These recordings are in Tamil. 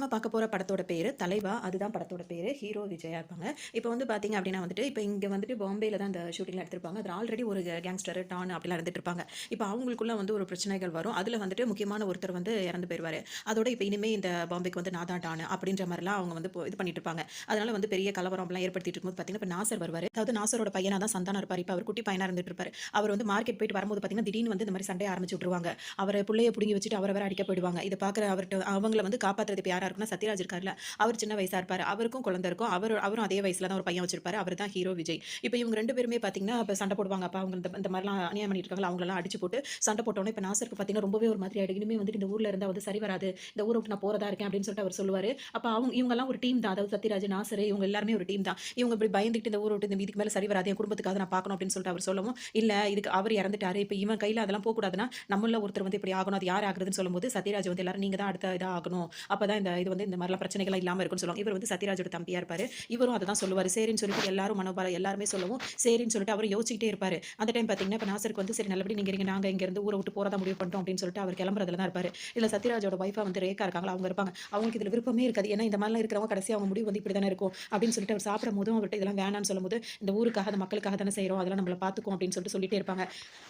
நம்ம பார்க்க போற படத்தோட பேரு தலைவா. அதுதான் படத்தோட பேரு. ஹீரோ விஜயா இருப்பாங்க. இப்போ வந்து பார்த்தீங்க அப்டின்னா வந்துட்டு, இப்ப இங்க வந்துட்டு பாம்பேல தான் இந்த ஷூட்டிங்லாம் எடுத்திருப்பாங்க. அதுல ஆல்ரெடி ஒரு கேங்ஸ்டர், டான் அப்டிலாம் இருந்துட்டு இருப்பாங்க. இப்ப அவங்களுக்குள்ள வந்து ஒரு பிரச்சனைகள் வரும். அதுல வந்துட்டு முக்கியமான ஒருத்தர் வந்து இறந்து போயிருவாரு. அதோட இப்ப இனிமே இந்த பாம்பேக்கு வந்து நான் தான் டான் அப்டின்ற மாரிலாம் அவங்க வந்து இது பண்ணிட்டு இருப்பாங்க. அதனால வந்து பெரிய கலவரம் அப்டிலாம் ஏற்படுத்திட்டு இருக்கும்போது பார்த்தீங்கன்னா, இப்ப நாசர் வருவாரு. அதாவது நாசரோட பையனா தான் சந்தானம் இருப்பாரு. இப்ப அவர் குட்டி பையனா இருந்துட்டு இருப்பாரு. அவர் வந்து மார்க்கெட் போயிட்டு வரும்போது பார்த்தீங்கன்னா, திடீர்னு வந்து இந்த மாரி சண்டைய ஆரம்பிச்சு விட்டுருவாங்க. அவர புள்ளைய புடுங்கி வச்சுட்டு அவர வேற அடிக்க போயிடுவாங்க. இத பார்க்குற அவர்ட்ட அவங்கள வந்து காப்பாத்துறது இப்ப யாரா இருக்குன்னா, சத்யராஜ் இருக்கார்ல, அவர் சின்ன வயசா இருப்பாரு. அவருக்கும் குழந்தை இருக்கும். அவரும் அதே வயசுல தான் ஒரு பையன் வச்சிருப்பாரு. அவர் தான் ஹீரோ விஜய். இப்ப இவங்க 2 பேருமே பார்த்தீங்கன்னா, இப்ப சண்டை போடுவாங்க. அப்ப அவங்க இந்த மாரிலாம் அநியாயம் பண்ணிட்டு இருக்காங்கல்ல, அவங்களலாம் அடிச்சு போட்டு சண்டை போட்டோனே, இப்ப நாசருக்கு பார்த்தீங்கன்னா, ரொம்பவே ஒரு மாதிரி ஆயிடும். இனிமே வந்துட்டு இந்த ஊர்ல இருந்தா வந்து சரி வராது. இந்த ஊர விட்டு நான் போறதா இருக்கேன் அப்படின்னு சொல்லிட்டு அவர் சொல்லுவாரு. அப்ப இவங்கலாம் ஒரு டீம் தான். அதாவது சத்யராஜ், நாசரு இவங்க எல்லாருமே ஒரு டீம் தான். இவங்க இப்படி பயந்துகிட்டு இந்த ஊர விட்டு இதுக்கு மேல சரி வராது. என் குடும்பத்துக்காக நான் பார்க்கணும் அப்படின்னு சொல்லிட்டு அவர் சொல்லவும், இல்ல இதுக்கு அவர் இறந்துட்டாரு. இப்ப இவன் கையில அதெல்லாம் போக்கூடாதுன்னா, நம்மள ஒருத்தர் வந்து இப்படி ஆகணும். அது யார் ஆகுறதுன்னு சொல்லும்போது, சத்யராஜ் வந்து எல்லாரும் நீங்க தான் அடுத்த இதா ஆகணும். அப்பதான் இது வந்து இந்த மாரிலாம் பிரச்சனைகள்லாம் இல்லாம இருக்கும்னு சொல்லுவாங்க. இவர் வந்து சத்யராஜோட தம்பியா இருப்பாரு. இவரும் அததான் சொல்லுவாரு. சரின்னு சொல்லிட்டு எல்லாரும் மனோபாலம் எல்லாருமே சொல்லவும், சரின்னு சொல்லிட்டு அவரு யோசிச்சுக்கிட்டே இருப்பாரு. அந்த டைம் பார்த்தீங்கன்னா, இப்ப நாசருக்கு வந்து சரி நல்லபடியா நீங்க இருங்க. நாங்க இங்க இருந்து ஊர விட்டு போறதா முடிவு பண்ணிட்டோம் அப்படின்னு சொல்லிட்டு அவர் கிளம்புறதுல தான் இருப்பாரு. இல்ல சத்யராஜோட வைஃபா வந்து ரேகா இருக்காங்களா, அவங்க இருப்பாங்க. அவங்களுக்கு இதுல விருப்பமே இருக்காது. ஏன்னா இந்த மாரிலாம் இருக்கிறவங்க கடைசியா அவங்க முடிவு வந்து இப்படி தானே இருக்கும் அப்படின்னு சொல்லிட்டு அவர் சாப்பிடும்போதும் அவர்ட்ட இதெல்லாம் வேணான்னு சொல்லும்போது, இந்த ஊருக்காக, அந்த மக்களுக்காக தானே செய்றோம். அதெல்லாம் நம்மள பார்த்துக்கும் அப்படின்னு சொல்லிட்டே இருப்பாங்க.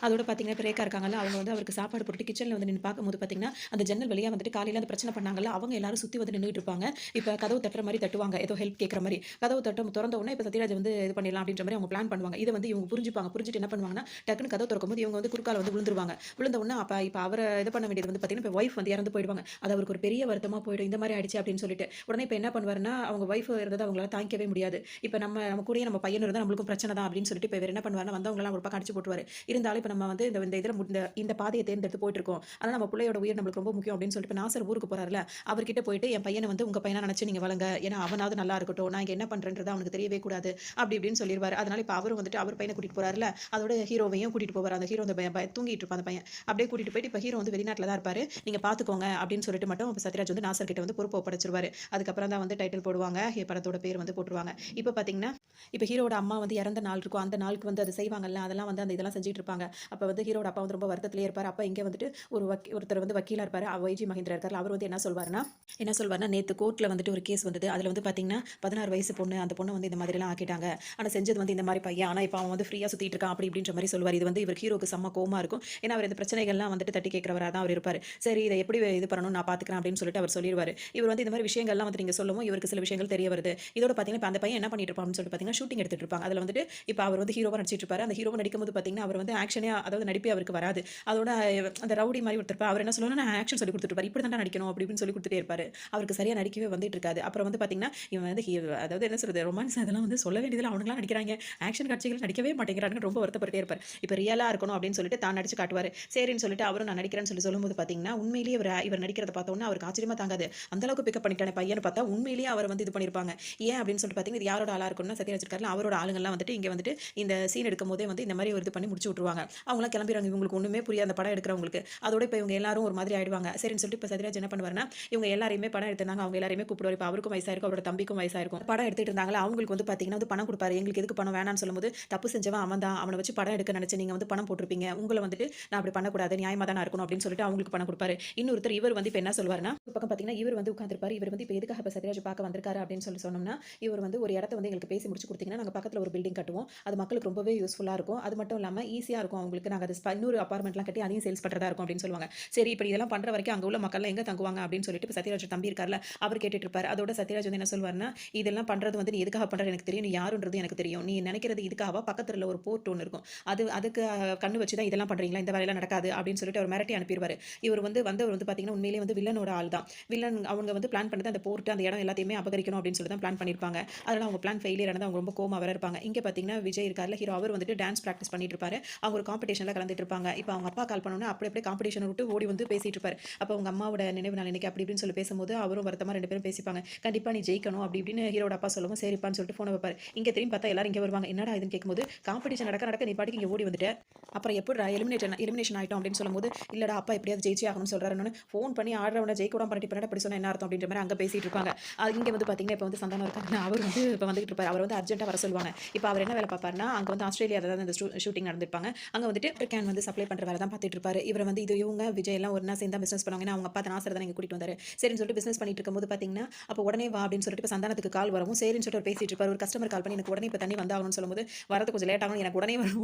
அதோட பார்த்தீங்கன்னா, இப்ப ரேகா இருக்காங்கல்ல, அவங்க வந்து அவருக்கு சாப்பாடு போட்டுட்டு கிச்சன்ல வந்து நின்னு பார்க்கும்போது பார்த்தீங்கன்னா, அந்த ஜன்னல் வழியா வந்துட்டு காலையில அந்த பிரச்சனை பண்ணாங்கல்ல, அவங்க எல்லாரும் சுத்தி வந்து நின்னுட்டு இருப்பாங்க. இப்ப கதவு தட்டுற மாரி தட்டுவாங்க. ஏதோ ஹெல்ப் கேட்கிற மாரி. கதவு தொறந்த உடனே இப்ப சத்யராஜ் வந்து இது பண்ணிடலாம் அப்படின்ற மாரி அவங்க பிளான் பண்ணுவாங்க. இத வந்து இவங்க புரிஞ்சுப்பாங்க. புரிஞ்சுட்டு என்ன பண்ணுவாங்கன்னா, டக்குனு கதவு தொறக்கும்போது இவங்க வந்து குறுக்கால வந்து விழுந்துருவாங்க. விழுந்த உடனே இப்ப அவர இது பண்ண வேண்டியது வந்து பார்த்தீங்கன்னா, இப்ப வைஃப் வந்து இறந்து போயிடுவாங்க. அது அவருக்கு ஒரு பெரிய வருத்தமா போயிடும். இந்த மாரி ஆயிடுச்சு அப்படின்னு சொல்லிட்டு. உடனே இப்ப என்ன பண்ணுவாருன்னா, அவங்க வைஃப் இருந்தத அவங்களால தாங்கிக்கவே முடியாது. இப்ப நம்ம கூடயே நம்ம பையன் இருந்தா நம்மளுக்கும் பிரச்சனை தான் அப்படின்னு சொல்லிட்டு இப்ப இவரு என்ன பண்ணுவாருன்னா, வந்தவங்கலாம் ஒரு பக்கம் அடிச்சு போட்டுருவாரு. இருந்தாலும் இப்ப நம்ம வந்து இந்த இந்த இதுல இந்த பாதைய தேர்ந்தெடுத்து போயிட்டு இருக்கோம். ஆனா நம்ம புள்ளையோட உயிர் நம்மளுக்கு ரொம்ப முக்கியம் அப்படின்னு சொல்லிட்டு இப்ப நாசர் ஊருக்கு போறாருல்ல, அவர்கிட்ட போயிட்டு என் பையன வந்து உங்க பையனா நினைச்சு நீங்க வளங்க. ஏன்னா அவனாவது நல்லா இருக்கட்டும். நான் இங்க என்ன பண்றேன்றது அவனுக்கு தெரியவே கூடாது. அப்படி இப்படின்னு சொல்லிருவாரு. அதனால இப்ப அவரும் வந்துட்டு அவர் பையன கூட்டிட்டு போறாருல்ல, அதோட ஹீரோவையும் கூட்டிட்டு போவாரு. அந்த ஹீரோ அந்த தூங்கிட்டு இருப்பான் அந்த பையன். அப்படியே கூட்டிட்டு போயிட்டு இப்ப ஹீரோ வந்து வெளிநாட்டுல தான் இருப்பாரு. நீங்க பாத்துக்கோங்க அப்படின்னு சொல்லிட்டு மட்டும் இப்ப சத்யராஜ் வந்து நாசர் கிட்ட வந்து பொறுப்பு ஒப்படைச்சிருவாரு. அதுக்கப்புறம் தான் வந்து டைட்டில் போடுவாங்க. படத்தோட பேர் வந்து போட்டுருவாங்க. இப்ப பாத்தீங்கன்னா, இப்ப ஹீரோட அம்மா வந்து இறந்த நாள் இருக்கும். அந்த நாளுக்கு வந்து அது செய்வாங்கல்ல, அதெல்லாம் வந்து அந்த இதெல்லாம் செஞ்சுட்டு இருப்பாங்க. அப்ப வந்து ஹீரோட அப்பா வந்து ரொம்ப வருத்தத்திலேயே இருப்பாரு. அப்ப இங்க வந்துட்டு ஒருத்தர் வந்து வக்கீலா இருப்பாரு. வைஜி மகேந்திரா இருக்கார்ல, அவர் வந்து என்ன சொல்வாருன்னா, நேத்து கோர்ட்ல வந்துட்டு ஒரு கேஸ் வந்தது. அதுல வந்து பாத்தீங்கன்னா, 16 வயசு பொண்ணு. அந்த பொண்ண வந்து இந்த மாதிரிலாம் ஆக்கிட்டாங்க. ஆனா செஞ்சது வந்து இந்த மாரி பையன். ஆனா இப்ப அவன் வந்து ஃப்ரீயா சுத்திட்டு இருக்கான். அப்படி இப்படின்ற மாரி சொல்லுவாரு. இது வந்து இவர் ஹீரோக்கு செம்ம கோவமா இருக்கும். ஏன்னா அவர் இந்த பிரச்சனைகள்லாம் வந்துட்டு தட்டி கேட்கிறவரா தான் அவர் இருப்பாரு. சரி இத எப்படி இது பண்ணணும் நான் பாத்துக்கிறேன் அப்படின்னு சொல்லிட்டு அவர் சொல்லிருவாரு. இவர் வந்து இந்த மாரி விஷயங்கள்லாம் வந்து நீங்க சொல்லவும் இவருக்கு சில விஷயங்கள் தெரிய வருது. இதோட பாத்தீங்கன்னா, இப்ப அந்த பையன் என்ன பண்ணிட்டு இருப்பான்னு சொல்லிட்டு பாத்தீங்கன்னா, ஷூட்டிங் எடுத்துட்டு இருப்பாங்க. அதுல வந்துட்டு இப்ப அவர் வந்து ஹீரோவா நடிச்சிட்டு இருப்பாரு. அந்த ஹீரோவா நடிக்கும்போது பாத்தீங்கன்னா, அவர் வந்து ஆக்ஷனே அதாவது நடிப்பே அவருக்கு வராது. அதோட அந்த ரவுடி மாரி ஒருத்தர் இருப்பார். அவர் என்ன சொல்லுவாருன்னா, நான் ஆக்ஷன் சொல்லிக் குடுத்துட்டு இருப்பாரு. இப்படி தான்டா நடிக்கணும் அப்படி இப்படின்னு சொல்லிக் குடுத்துட்டே இருப்பாரு. அவருக்கு சரியா நடிக்கவே வந்துட்டு இருக்காது. அப்புறம் வந்து பாத்தீங்கன்னா, இவன் வந்து அதாவது என்ன சொல்றது, ரொமான்ஸ் அதெல்லாம் வந்து சொல்ல வேண்டியதில்ல. அவனுங்கலாம் நடிக்கிறாங்க. ஆக்ஷன் காட்சிகள் நடிக்கவே மாட்டேங்கிறானுங்கன்னு ரொம்ப வருத்தப்பட்டுட்டே இருப்பாரு. இப்ப ரியலா இருக்கணும் அப்படின்னு சொல்லிட்டு தான் நடிச்சு காட்டுவாரு. சரின்னு சொல்லிட்டு அவரும் நான் நடிக்கிறேன்னு சொல்லும்போது பாத்தீங்கன்னா, உண்மையிலேயே இவர் நடிக்கிறத பார்த்த உடனே அவருக்கு ஆச்சரியமா தாங்காது. அந்த அளவுக்கு பிக்கப் பண்ணிட்டானே பையன்னு பார்த்தா, உண்மையிலேயே அவர் வந்து இது பண்ணியிருப்பாங்க. ஏன் அப்படின்னு சொல்லிட்டு பாத்தீங்கன்னா, இது யாரோட ஆளா இருக்கும்னா சத்யராஜ் இருக்கார்ல, அவரோட ஆளுங்கலாம் வந்துட்டு இங்க வந்துட்டு இந்த சீன் எடுக்கும்போதே வந்து இந்த மாரி ஒரு இது பண்ணி முடிச்சு விட்டுருவாங்க. அவங்கலாம் கிளம்பிருவாங்க. இவங்களுக்கு ஒண்ணுமே புரியாது அந்த படம் எடுக்கிறவங்களுக்கு. அதோட இப்ப இவங்க எல்லாரும் ஒரு மாதிரி ஆயிடுவாங்க. சரின்னு சொல்லிட்டு இப்ப சத்யராஜ் என்ன பண்ணுவாருன்னா, இவங்க எல்லாரையுமே படம் எடுத்திருந்தாங்க. அவங்க எல்லாரையுமே கூப்பிடுவாரு. இப்ப அவருக்கும் வயசாயிருக்கும். அவரோட தம்பிக்கும் வயசாயிருக்கும். படம் எடுத்துட்டு இருந்தாங்களா, அவங்களுக்கு வந்து பாத்தீங்கன்னா வந்து பணம் குடுப்பாரு. எங்களுக்கு எதுக்கு பணம் வேணான்னு சொல்லும்போது, தப்பு செஞ்சவன் அவன் தான். அவன வச்சு படம் எடுக்க நினைச்சு நீங்க வந்து பணம் போட்டுருப்பீங்க. உங்கள வந்துட்டு நான் அப்படி பண்ணக்கூடாது. நியாயமா தான் நான் இருக்கணும் அப்படின்னு சொல்லிட்டு அவங்களுக்கு பணம் குடுப்பாரு. இன்னொருத்தர் இவர் வந்து இப்ப என்ன சொல்வாருன்னா, ஒரு பக்கம் பாத்தீங்கன்னா, இவர் வந்து உட்கார்ந்திருப்பாரு. இவர் வந்து இப்ப எதுக்காக இப்ப சத்யராஜ் பார்க்க வந்திருக்காரு அப்படின்னு சொன்னோம்னா, இவர் வந்து ஒரு இடத்த வந்து எங்களுக்கு பேசி முடிச்சு குடுத்தீங்கன்னா, நாங்க பக்கத்துல ஒரு பில்டிங் கட்டுவோம். அது மக்களுக்கு ரொம்பவே யூஸ்ஃபுல்லா இருக்கும். அது மட்டும் இல்லாம ஈஸியா இருக்கும் அவங்களுக்கு. நாங்க அது இன்னொரு அபார்ட்மெண்ட்லாம் கட்டி அதையும் சேல்ஸ் பண்றதா இருக்கும் அப்படின்னு சொல்லுவாங்க. சரி இப்ப இதெல்லாம் பண்ற வரைக்கும் அங்க உள்ள மக்கள்லாம் எங்க தங்குவாங்க அப்படின்னு சொல்லிட்டு இப்ப சத்யராஜ் தம்பி இருக்கார்ல, அவர் கேட்டுட்டு இருப்பாரு. அதோட சத்யராஜ் வந்து என்ன சொல்வாருன்னா, இதெல்லாம் பண்றது வந்து நீ எதுக்காக பண்றன்னு எனக்கு தெரியும். நீ யாருன்றது எனக்கு தெரியும். நீ நினைக்கிறது இதுக்காகவா? பக்கத்துல ஒரு போர்ட் ஒண்ணு இருக்கும். அதுக்கு கண்ணு வச்சு தான் இதெல்லாம் பண்றீங்களா? இந்த வேலையெல்லாம் நடக்காது அப்படின்னு சொல்லிட்டு அவர் மிரட்டி அனுப்பிருவாரு. இவர் வந்து வந்தவர் வந்து பாத்தீங்கன்னா, உண்மையிலேயே வந்து வில்லனோட ஆள் தான். வில்லன் அவங்க வந்து பிளான் பண்ணது அந்த போர்ட் அந்த இடம் எல்லாத்தையுமே அபகரிக்கணும் அப்படின்னு சொல்லி தான் பிளான் பண்ணியிருப்பாங்க. அதனால அவங்க பிளான் ஃபெயிலியர் ஆனது அவங்க ரொம்ப கோவமா வேற இருப்பாங்க. இங்க பாத்தீங்கன்னா, விஜய் இருக்கார்ல ஹீரோ அவர் வந்துட்டு டான்ஸ் பிராக்டிஸ் பண்ணிட்டு இருப்பாரு. அவங்க ஒரு காம்படிஷன்ல கலந்துட்டு இருப்பாங்க. இப்ப அவங்க அப்பா கால் பண்ணோனே அப்படியே காம்படிஷன விட்டு ஓடி வந்து பேசிட்டு இருப்பாரு. அப்ப உங்க அம்மாவோட நினைவு நாள் இன்னைக்கு அப்படி இப்படின்னு சொல்லி பேசும்போது அவரும் வருத்தமா 2 பேரும் பேசிப்பாங்க. கண்டிப்பா நீ ஜெயிக்கணும் அப்படி இப்படின்னு ஹீரோட அப்பா சொல்லவும் சரிப்பான்னு சொல்லிட்டு ஃபோன வைப்பாரு. இங்க திரும்பி பார்த்தா எல்லாரும் இங்க வருவாங்க. என்னடா இதுன்னு கேட்கும்போது காம்படிஷன் நடக்க நீ பாட்டுக்கு இங்க ஓடி வந்துட்ட. அப்புறம் எப்புட்றா எலிமினேஷன் ஆயிட்டோம் அப்படின்னு சொல்லும்போது, இல்லடா அப்பா எப்படியாவது ஜெயிச்சே ஆகணும்னு சொல்றாருன்னு ஃபோன் பண்ணி ஆடுறவன ஜெயிக்க விடாம பண்ணிட்டு பண்ணா இப்படி சொன்னா என்ன அர்த்தம் அப்படின்ற மாதிரி அங்க பேசிட்டு இருப்பாங்க. இங்க வந்து பாத்தீங்கன்னா, இப்ப வந்து சந்தானம் இருக்காருன்னா அவர் வந்து இப்ப வந்துகிட்டு இருப்பாரு. அவர் வந்து அர்ஜென்ட்டா வர சொல்லுவாங்க. இப்ப அவர் என்ன வேலை பார்ப்பாருன்னா, அங்க வந்து ஆஸ்திரேலியால தான் இந்த ஷூட்டிங் நடந்திருப்பாங்க. அங்க வந்துட்டு கேன் வந்து சப்ளை பண்ற வேலை தான் பார்த்துட்டு இருப்பாரு. இவர வந்து இவங்க விஜய் எல்லாம் ஒண்ணா சேர்ந்து தான் பிசினஸ் பண்ணுவாங்க. ஏன்னா அவங்க அப்பா நாசர் தானே இங்க கூட்டிட்டு வந்தாரு. சரின்னு சொல்லிட்டு பிசினஸ் பண்ணிட்டு இருக்கும்போது பார்த்தீங்கன்னா, அப்போ உடனே வா அப்படின்னு சொல்லிட்டு இப்ப சந்தானத்துக்கு கால் வரவும், சரின்னு சொல்லிட்டு அவர் பேசிட்டு இருப்பாரு. ஒரு கஸ்டமர் கால் பண்ணி எனக்கு உடனே இப்ப தண்ணி வந்தாகணும்னு சொல்லும்போது, வரது கொஞ்சம் லேட் ஆகும். எனக்கு உடனே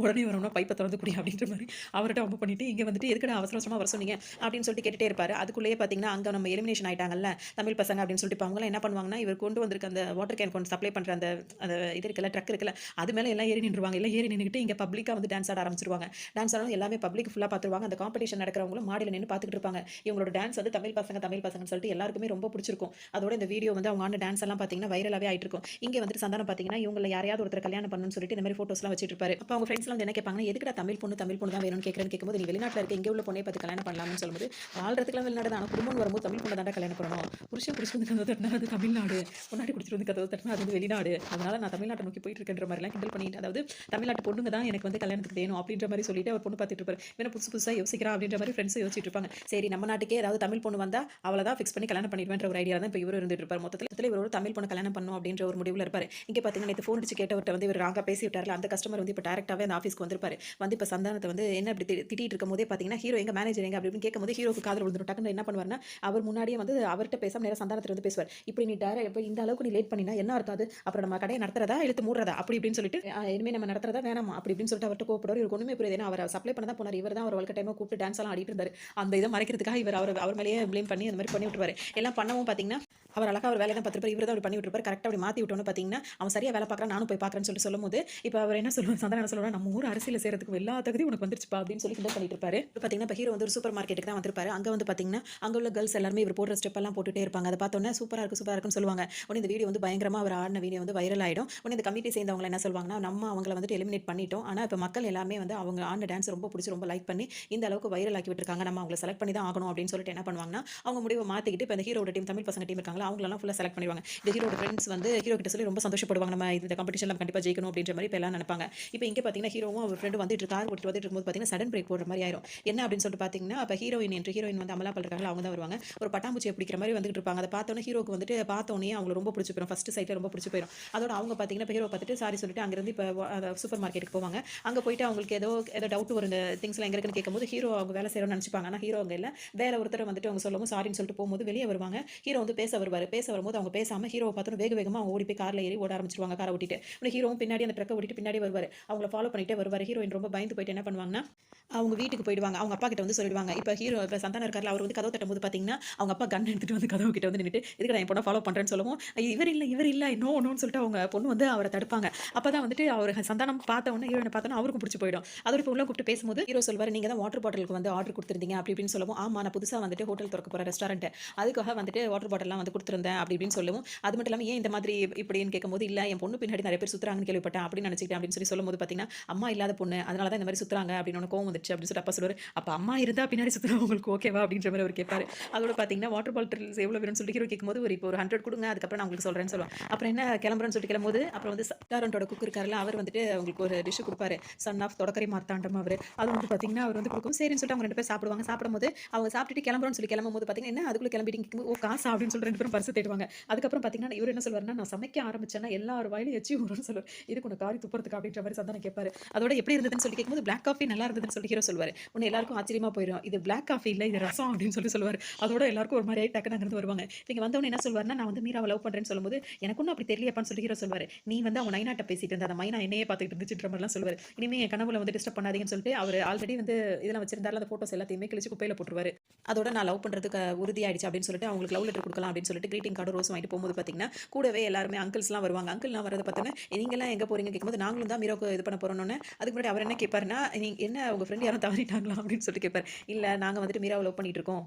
வரணும்னா பைப்ப தொறந்து குடி அப்படின்ற மாரி அவர்ட்ட வம்பு பண்ணிட்டு, இங்க வந்துட்டு எதுக்குடா அவசர அவசரமா வர சொன்னீங்க அப்படின்னு சொல்லிட்டு கேட்டுட்டே இருப்பாரு. அதுக்குள்ளேயே பார்த்தீங்கன்னா, அங்க நம்ம எலிமினேஷன் ஆயிட்டாங்கல்ல தமிழ் பசங்க அப்படின்னு சொல்லிட்டு இப்ப அவங்கலாம் என்ன பண்ணுவாங்கன்னா, இவர் கொண்டு வந்திருக்க அந்த வாட்டர் கேன் கொண்டு சப்ளை பண்ற அந்த அந்த இது இருக்குல்ல, ட்ரக் இருக்குல்ல, அது மேல எல்லாம் ஏறி நின்றுவாங்க. எல்லாம் ஏறி நின்னுகிட்டு இங்க பப்ளிக்கா வந்து டான்ஸ் ஆட ஆரம்பிச்சுருவாங்க. டான்ஸ் ஆடுறது எல்லாமே பப்ளிக் ஃபுல்லா பார்த்துருவாங்க. அந்த காம்படிஷன் நடக்கிறவங்களும் மாடியில நின்னு பார்த்துக்கிட்டு இருப்பாங்க. இவங்களோட டான்ஸ் வந்து தமிழ் பசங்கன்னு சொல்லிட்டு எல்லாருக்குமே ரொம்ப பிடிச்சிருக்கும். அதோட இந்த வீடியோ வந்து அவங்க ஆடுன டான்ஸ் எல்லாம் பார்த்தீங்கன்னா வைரலாவே ஆயிட்டு இருக்கும். இங்க வந்துட்டு சந்தானம் பார்த்தீங்கன்னா, இவங்கள யாரையாவது ஒருத்தர கல்யாணம் பண்ணணும்னு சொல்லிட்டு இந்த மாரி ஃபோட்டோஸ்லாம் வச்சிட்டு இருப்பாரு. அப்ப அவங்க ஃப்ரெண்ட்ஸ்லாம் வந்து என்ன கேட்பாங்கன்னா, எதுக்குடா தமிழ் பொண்ணு தான் வேணும்னு கேட்கும்போது, நீ வெளிநாட்டுல இருக்க இங்க உள்ள பொண்ணே பார்த்து கல்யாணம் பண்ணலாம்னு சொல்லும்போது, வாழ்றதுக்குலாம் வெளிநாடு தான். ஆனா குடும்பம்னு வரும்போது தமிழ் பொண்ண தான்டா கல்யாணம் பண்ணணும். புருஷன் புடிச்சிட்டு வந்து கதவு தட்டினா அது தமிழ்நாடு. பொண்டாட்டி புடிச்சிட்டு வந்து கதவு தட்டினா அது வந்து வெளிநாடு. அதனால நான் தமிழ்நாட்ட நோக்கி போயிட்டு இருக்கேன்ற மாரிலாம் கிண்டல் பண்ணிட்டு, அதாவது தமிழ்நாட்டு பொண்ணுங்க தான் எனக்கு வந்து கல்யாணத்துக்கு வேணும் அப்படின்ற மாரி சொல்லிட்டு அவர் பொண்ணு பார்த்துட்டு இருப்பாரு. இவன் புதுசு புதுசா யோசிக்கிறா அப்படின்ற மாரி ஃப்ரெண்ட்ஸ் யோசிச்சுட்டு இருப்பாங்க. சரி நம்ம நாட்டுக்கே ஏதாவது தமிழ் பொண்ணு வந்தா அவள தான் ஃபிக்ஸ் பண்ணி கல்யாணம் பண்ணிடுவேன்ற ஒரு ஐடியால தான் இப்ப இவரு இருந்துட்டு இருப்பாரு. மொத்தத்துல இவரு ஒரு தமிழ் பொண்ண கல்யாணம் பண்ணணும் அப்படின்ற ஒரு முடிவுல இருப்பாரு. இங்க பாத்தீங்கன்னா நேத்து ஃபோன் அடிச்சு கேட்டவர்ட்ட வந்து இவர் ராங்கா பேசி விட்டார்ல, அந்த கஸ்டமர் வந்து இப்ப டைரக்டாவே அந்த ஆஃபீஸ்க்கு வந்திருப்பாரு. வந்து இப்ப சந்தானத்த வந்து என்ன இப்படி திட்டிட்டு இருக்கும்போதே பாத்தீங்கன்னா, ஹீரோ எங்க மேனேஜர் எங்க அப்படின்னு கேட்கும்போது ஹீரோக்கு காதுல விழுந்துரும். டக்குன்னு என்ன பண்ணுவாருன்னா, அவர் முன்னாடியே வந்து அவர்ட்ட பேசாம நேரா சந்தானத்துல வந்து பேசுவார். இப்படி நீ இப்ப இந்த அளவுக்கு நீ லேட் பண்ணினா என்ன அர்த்தம் அது? அப்புறம் நம்ம கடையை நடத்துறதா இழுத்து மூடுறதா அப்படி இப்படின்னு சொல்லிட்டு இனிமே நம்ம நடத்துறதா வேணாமா அப்படி இப்படின்னு சொல்லிட்டு அவர்ட்ட கோவப்படுவார். இவருக்கு ஒண்ணுமே புரியாது. ஏன்னா அவர் சப்ளை பண்ண தான் போனார். இவர் தான் அவர் வழக்க டைமா கூப்பிட்டு டான்ஸ் எல்லாம் ஆடிட்டு இருந்தாரு. அந்த இதை மறைக்கிறதுக்காக இவர் அவர் மேலேயே ப்ளேம் பண்ணி அந்த மாதிரி பண்ணி விட்டுருவாரு. எல்லாம் பண்ணவும் பாத்தீங்கன்னா, அவர் அழகா ஒரு வேலையை தான் பார்த்துருப்பாரு. இவர் தான் அப்படி பண்ணி விட்டுருப்பாரு. கரெக்டா அப்படி மாத்தி விட்டோன்னு பாத்தீங்கன்னா, அவன் சரியா வேலை பார்க்குறான், நானும் போய் பார்க்குறேன்னு சொல்லிட்டு சொல்லும்போது, இப்ப அவர் என்ன சொல்லுவார், சந்தானம் என்ன சொல்லுவார், நம்ம ஊர் அரசியல சேர்றதுக்கு எல்லா தகுதியும் உனக்கு வந்துருச்சுப்பா அப்படின்னு சொல்லி கிண்டல் பண்ணிட்டு இருப்பாரு. பாத்தீங்கன்னா இப்ப ஹீரோ வந்து ஒரு சூப்பர் மார்க்கெட்டுக்கு தான் வந்திருப்பாரு. அங்க வந்து பாத்தீங்கன்னா, அங்க உள்ள கேர்ள்ஸ் எல்லாருமே இவர் போடுற ஸ்டெப் எல்லாம் போட்டுட்டே இருப்பாங்க. அதை பார்த்தோன்னே சூப்பரா இருக்குன்னு சொல்லுவாங்க. உடனே இந்த வீடியோ வந்து பயங்கரமா அவர் ஆடின வீடியோ வந்து வைரல் ஆயிடும். உடனே இந்த கமிட்டி சேர்ந்தவங்க என்ன சொல்வாங்கன்னா, நம்ம அவங்கள வந்துட்டு எலிமினேட் பண்ணிட்டோம். ஆனா இப்ப மக்கள் எல்லாமே வந்து அவங்க ஆடின டான்ஸ் ரொம்ப பிடிச்சி ரொம்ப லைக் பண்ணி இந்த அளவுக்கு வைரல் ஆக்கி விட்டுருக்காங்க. நம்ம அவங்கள செலக்ட் பண்ணி தான் ஆகணும் அப்படின்னு சொல்லிட்டு என்ன பண்ணுவாங்கன்னா, அவங்க முடிவை மாத்திக்கிட்டு இப்ப இந்த ஹீரோட டீம் தமிழ் பசங்க டீம் இருக்காங்களா, அவங்களெல்லாம் ஃபுல்லா செலக்ட் பண்ணிடுவாங்க. இந்த ஹீரோட ஃப்ரெண்ட்ஸ் வந்து ஹீரோ கிட்ட சொல்லி ரொம்ப சந்தோஷப்படுவாங்க. நம்ம இந்த காம்படிஷன்ல கண்டிப்பா ஜெயிக்கணும் அப்படின்ற மாதிரி இப்ப எல்லாம் நினைப்பாங்க. இப்போ இங்க பாத்தீங்கன்னா ஹீரோவும் அவர் ஃப்ரெண்ட் வந்துட்டு கார் ஓட்டிட்டு வந்துட்டு இருக்கும்போது பாத்தீங்கன்னா சடன் பிரேக் போடுற மாதிரி ஆயிரும். என்ன அப்படின்னு சொல்லிட்டு பாத்தீங்கன்னா, அப்ப ஹீரோயின் வந்து அமலா பால் இருக்காங்களா, அவங்க தான் வருவாங்க. ஒரு பட்டாம்பூச்சியை பிடிக்கிற மாதிரி வந்துட்டு இருப்பாங்க. அதை பார்த்தோன்னே ஹீரோக்கு வந்துட்டு பார்த்தோன்னே அவங்களுக்கு ரொம்ப பிடிச்சி போயிடும். ஃபர்ஸ்ட் சைட்ல ரொம்ப பிடிச்சி போயிடும். அதோட அவங்க பாத்தீங்கன்னா இப்போ ஹீரோ பார்த்துட்டு சாரி சொல்லிட்டு அங்கிருந்து இப்போ சூப்பர் மார்க்கெட்டுக்கு போவாங்க. அங்க போயிட்டு அவங்களுக்கு ஏதோ டவுட் வரும். இந்த திங்ஸ்லாம் எங்க இருக்குன்னு கேட்கும்போது ஹீரோ அவங்க வேலை செய்யணும்னு நினைச்சுப்பாங்க. ஆனா ஹீரோ அங்க இல்ல. வேற ஒருத்தர் வந்துட்டு அவங்க சொல்லவும் சாரின்னு சொல்லிட்டு போகும்போது வெளியே வருவாங்க. ஹீரோ வந்து பேச வருவாரு. பேச வரும்போது அவங்க பேசாம ஹீரோவை பார்த்து வேக வேகமா அவங்க ஓடி போய் கார்ல ஏறி ஓட ஆரம்பிச்சிருவாங்க. காரை ஓட்டிட்டு உடனே ஹீரோவும் பின்னாடி அந்த ட்ரக்கை ஓட்டிட்டு பின்னாடி வருவாரு. அவங்கள ஃபாலோ பண்ணிட்டே வருவாரு. ஹீரோயின் ரொம்ப பயந்து போயிட்டு என்ன பண்ணுவாங்கன்னா, அவங்க வீட்டுக்கு போயிடுவாங்க. அவங்க அப்பா கிட்ட வந்து சொல்லிடுவாங்க. இப்ப சந்தானம் இருக்கார்ல, அவர் வந்து கதவு தட்டும்போது பாத்தீங்கன்னா, அவங்க அப்பா கன் எடுத்துட்டு வந்து கதவு கிட்ட வந்து நின்னுட்டு, "எதுக்குடா என் பொண்ண ஃபாலோ பண்றேன்னு" சொல்லவும், இவர் இல்ல நோன்னு சொல்லிட்டு அவங்க பொண்ணு வந்து அவர தடுப்பாங்க. அப்பதான் வந்துட்டு அவரு சந்தானம் பார்த்த உடனே ஹீரோயின பார்த்தோனே அவருக்கும் பிடிச்சு போயிடும். அதோட இப்ப உள்ள கூப்பிட்டு பேசும்போது ஹீரோ சொல்வாரு, "நீங்க தான் வாட்டர் பாட்டிலுக்கு வந்து ஆர்டர் குடுத்திருந்தீங்க" அப்படி இப்படின்னு சொல்லவும், "ஆமா நான் புதுசா வந்துட்டு ஹோட்டல் தொறக்க போறேன் ரெஸ்டாரண்ட். அதுக்காக வந்துட்டு வாட்டர் பாட்டில்லாம் வந்து குடுத்திருந்தேன்" அப்படி இப்படின்னு சொல்லவும், அது மட்டும் இல்லாம ஏன் இந்த மாதிரி இப்படின்னு கேட்கும்போது, "இல்ல என் பொண்ணு பின்னாடி நிறைய பேர் சுத்துறாங்கன்னு கேள்விப்பட்டேன். அப்படின்னு நினைச்சுக்கிட்டேன்" அப்படின்னு சொல்லும்போது பார்த்தீங்கன்னா, "அம்மா இல்லாத பொண்ணு. அதனால தான் இந்த மாதிரி சுத்துறாங்க" அப்படின்னு உனக்கு கோவம் வந்துருச்சு அப்படின்னு சொல்லிட்டு அப்பா சொல்லுவாரு. "அப்ப அம்மா இருந்தா பின்னாடி சுத்துறா உங்களுக்கு ஓகேவா?" அப்படின்ற மாதிரி அவர் கேட்பாரு. அதோட பார்த்தீங்கன்னா, வாட்டர் பாட்டில்ஸ் எவ்வளவு வேணும்னு சொல்லிட்டு ஹீரோ கேட்கும்போது, இப்போ ஒரு 100 குடுங்க. அதுக்கப்புறம் நான் உங்களுக்கு சொல்றேன்னு சொல்லுவான். அப்புறம் என்ன கிளம்புறேன்னு சொல்லிட்டு கிளம்பும்போது, அப்புறம் வந்து ரெஸ்டாரண்டோட குக் இருக்காருல்ல, அவர் வந்துட்டு அவங்களுக்கு ஒரு டிஷ் குடுப்பாரு. சன் ஆஃப் தொடக்கரை மார்த்தாண்டம் அவரு. அது வந்து பார்த்தீங்கன்னா, அவர் வந்து குடுக்கவும் சரின்னு சொல்லிட்டு அவங்க 2 பேரும் சாப்பிடுவாங்க. சாப்பிடும்போது அவங்க சாப்பிட்டுட்டு கிளம்புறோம்னு சொல்லி கிளம்பும்போது பார்த்தீங்கன்னா, "என்ன அதுக்குள்ள கிளம்பிட்டீங்க? ஓ காசா?" அப்படின்னு சொல்லிட்டு 2 பேரும் பர்ஸ் தேடுவாங்க. அதுக்கப்புறம் பார்த்தீங்கன்னா, இவரு என்ன சொல்வாருன்னா, "நான் சமைக்க ஆரம்பிச்சேன்னா எல்லார் வாயிலும் எச்சி ஊறும்னு" சொல்லுவாரு. "இதுக்கு உன்ன காரி துப்புறதுக்கா?" அப்படின்ற மாரி சந்தானம் கேட்பாரு. அதோட எப்படி இருந்ததுன்னு சொல்லி கேட்கும்போது, "பிளாக் காஃபி நல்லா இருந்ததுன்னு" சொல்லிட்டு ஹீரோ சொல்வாரு. உடனே எல்லாருக்கும் ஆச்சரியமா போயிரும். "இது பிளாக் காஃபி இல்ல, இது ரசம்" அப்படின்னு சொல்லுவாரு. அதோட எல்லாருக்கும் ஒரு மாரி ஆயி டக்குனு அங்கிருந்து வருவாங்க. இங்க வந்தவொன்னே என்ன சொல்வாருன்னா, "நான் வந்து மீராவ லவ் பண்றேன்னு" சொல்லும்போது, "எனக்கு ஒண்ணும் அப்படி தெரியலையேப்பான்னு" சொல்லி ஹீரோ சொல்வாரு. "நீ வந்து அவங்க நைனாட்ட பேசிட்டு இருந்த. அந்த மைனா என்னையே பார்த்துட்டு இருந்துச்சுன்ற மாரிலாம் சொல்லுவாரு. இனிமே என் கனவுல வந்து டிஸ்டர்ப் பண்ணாதீங்கன்னு சொல்லிட்டு, அவரு ஆல்ரெடி வந்து இதெல்லாம் வச்சிருந்தார்ல, அந்த ஃபோட்டோஸ் எல்லாத்தையுமே கிழிச்சு குப்பையில போட்டுருவாரு. அதோட நான் லவ் பண்றதுக்கு உறுதியாயிடுச்சு அப்படின்னு சொல்லிட்டு, அவங்களுக்கு லவ் லெட்டர் குடுக்கலாம் அப்படின்னு சொல்லிட்டு கிரீட்டிங் கார்டும், ரோஸும் வாங்கிட்டு போகும்போது பார்த்தீங்கன்னா, கூடவே எல்லாருமே அங்கிள்ஸ்லாம் வருவாங்க. அங்கிள்லாம் வரத பார்த்தோன்னே, "நீங்கலாம் எங்க போறீங்கன்னு" கேட்கும்போது, "நாங்களும் தான் மீராவுக்கு இது பண்ண போறோம்னோனே" அதுக்கு முன்னாடி அவர் என்ன கேட்பாருன்னா, "நீங்க என்ன உங்க ஃப்ரெண்ட் யாரும் தவறிட்டாங்களா?" அப்படின்னு சொல்லிட்டு கேட்பாரு. "இல்ல நாங்க வந்துட்டு மீராவ லவ் பண்ணிட்டு இருக்கோம்.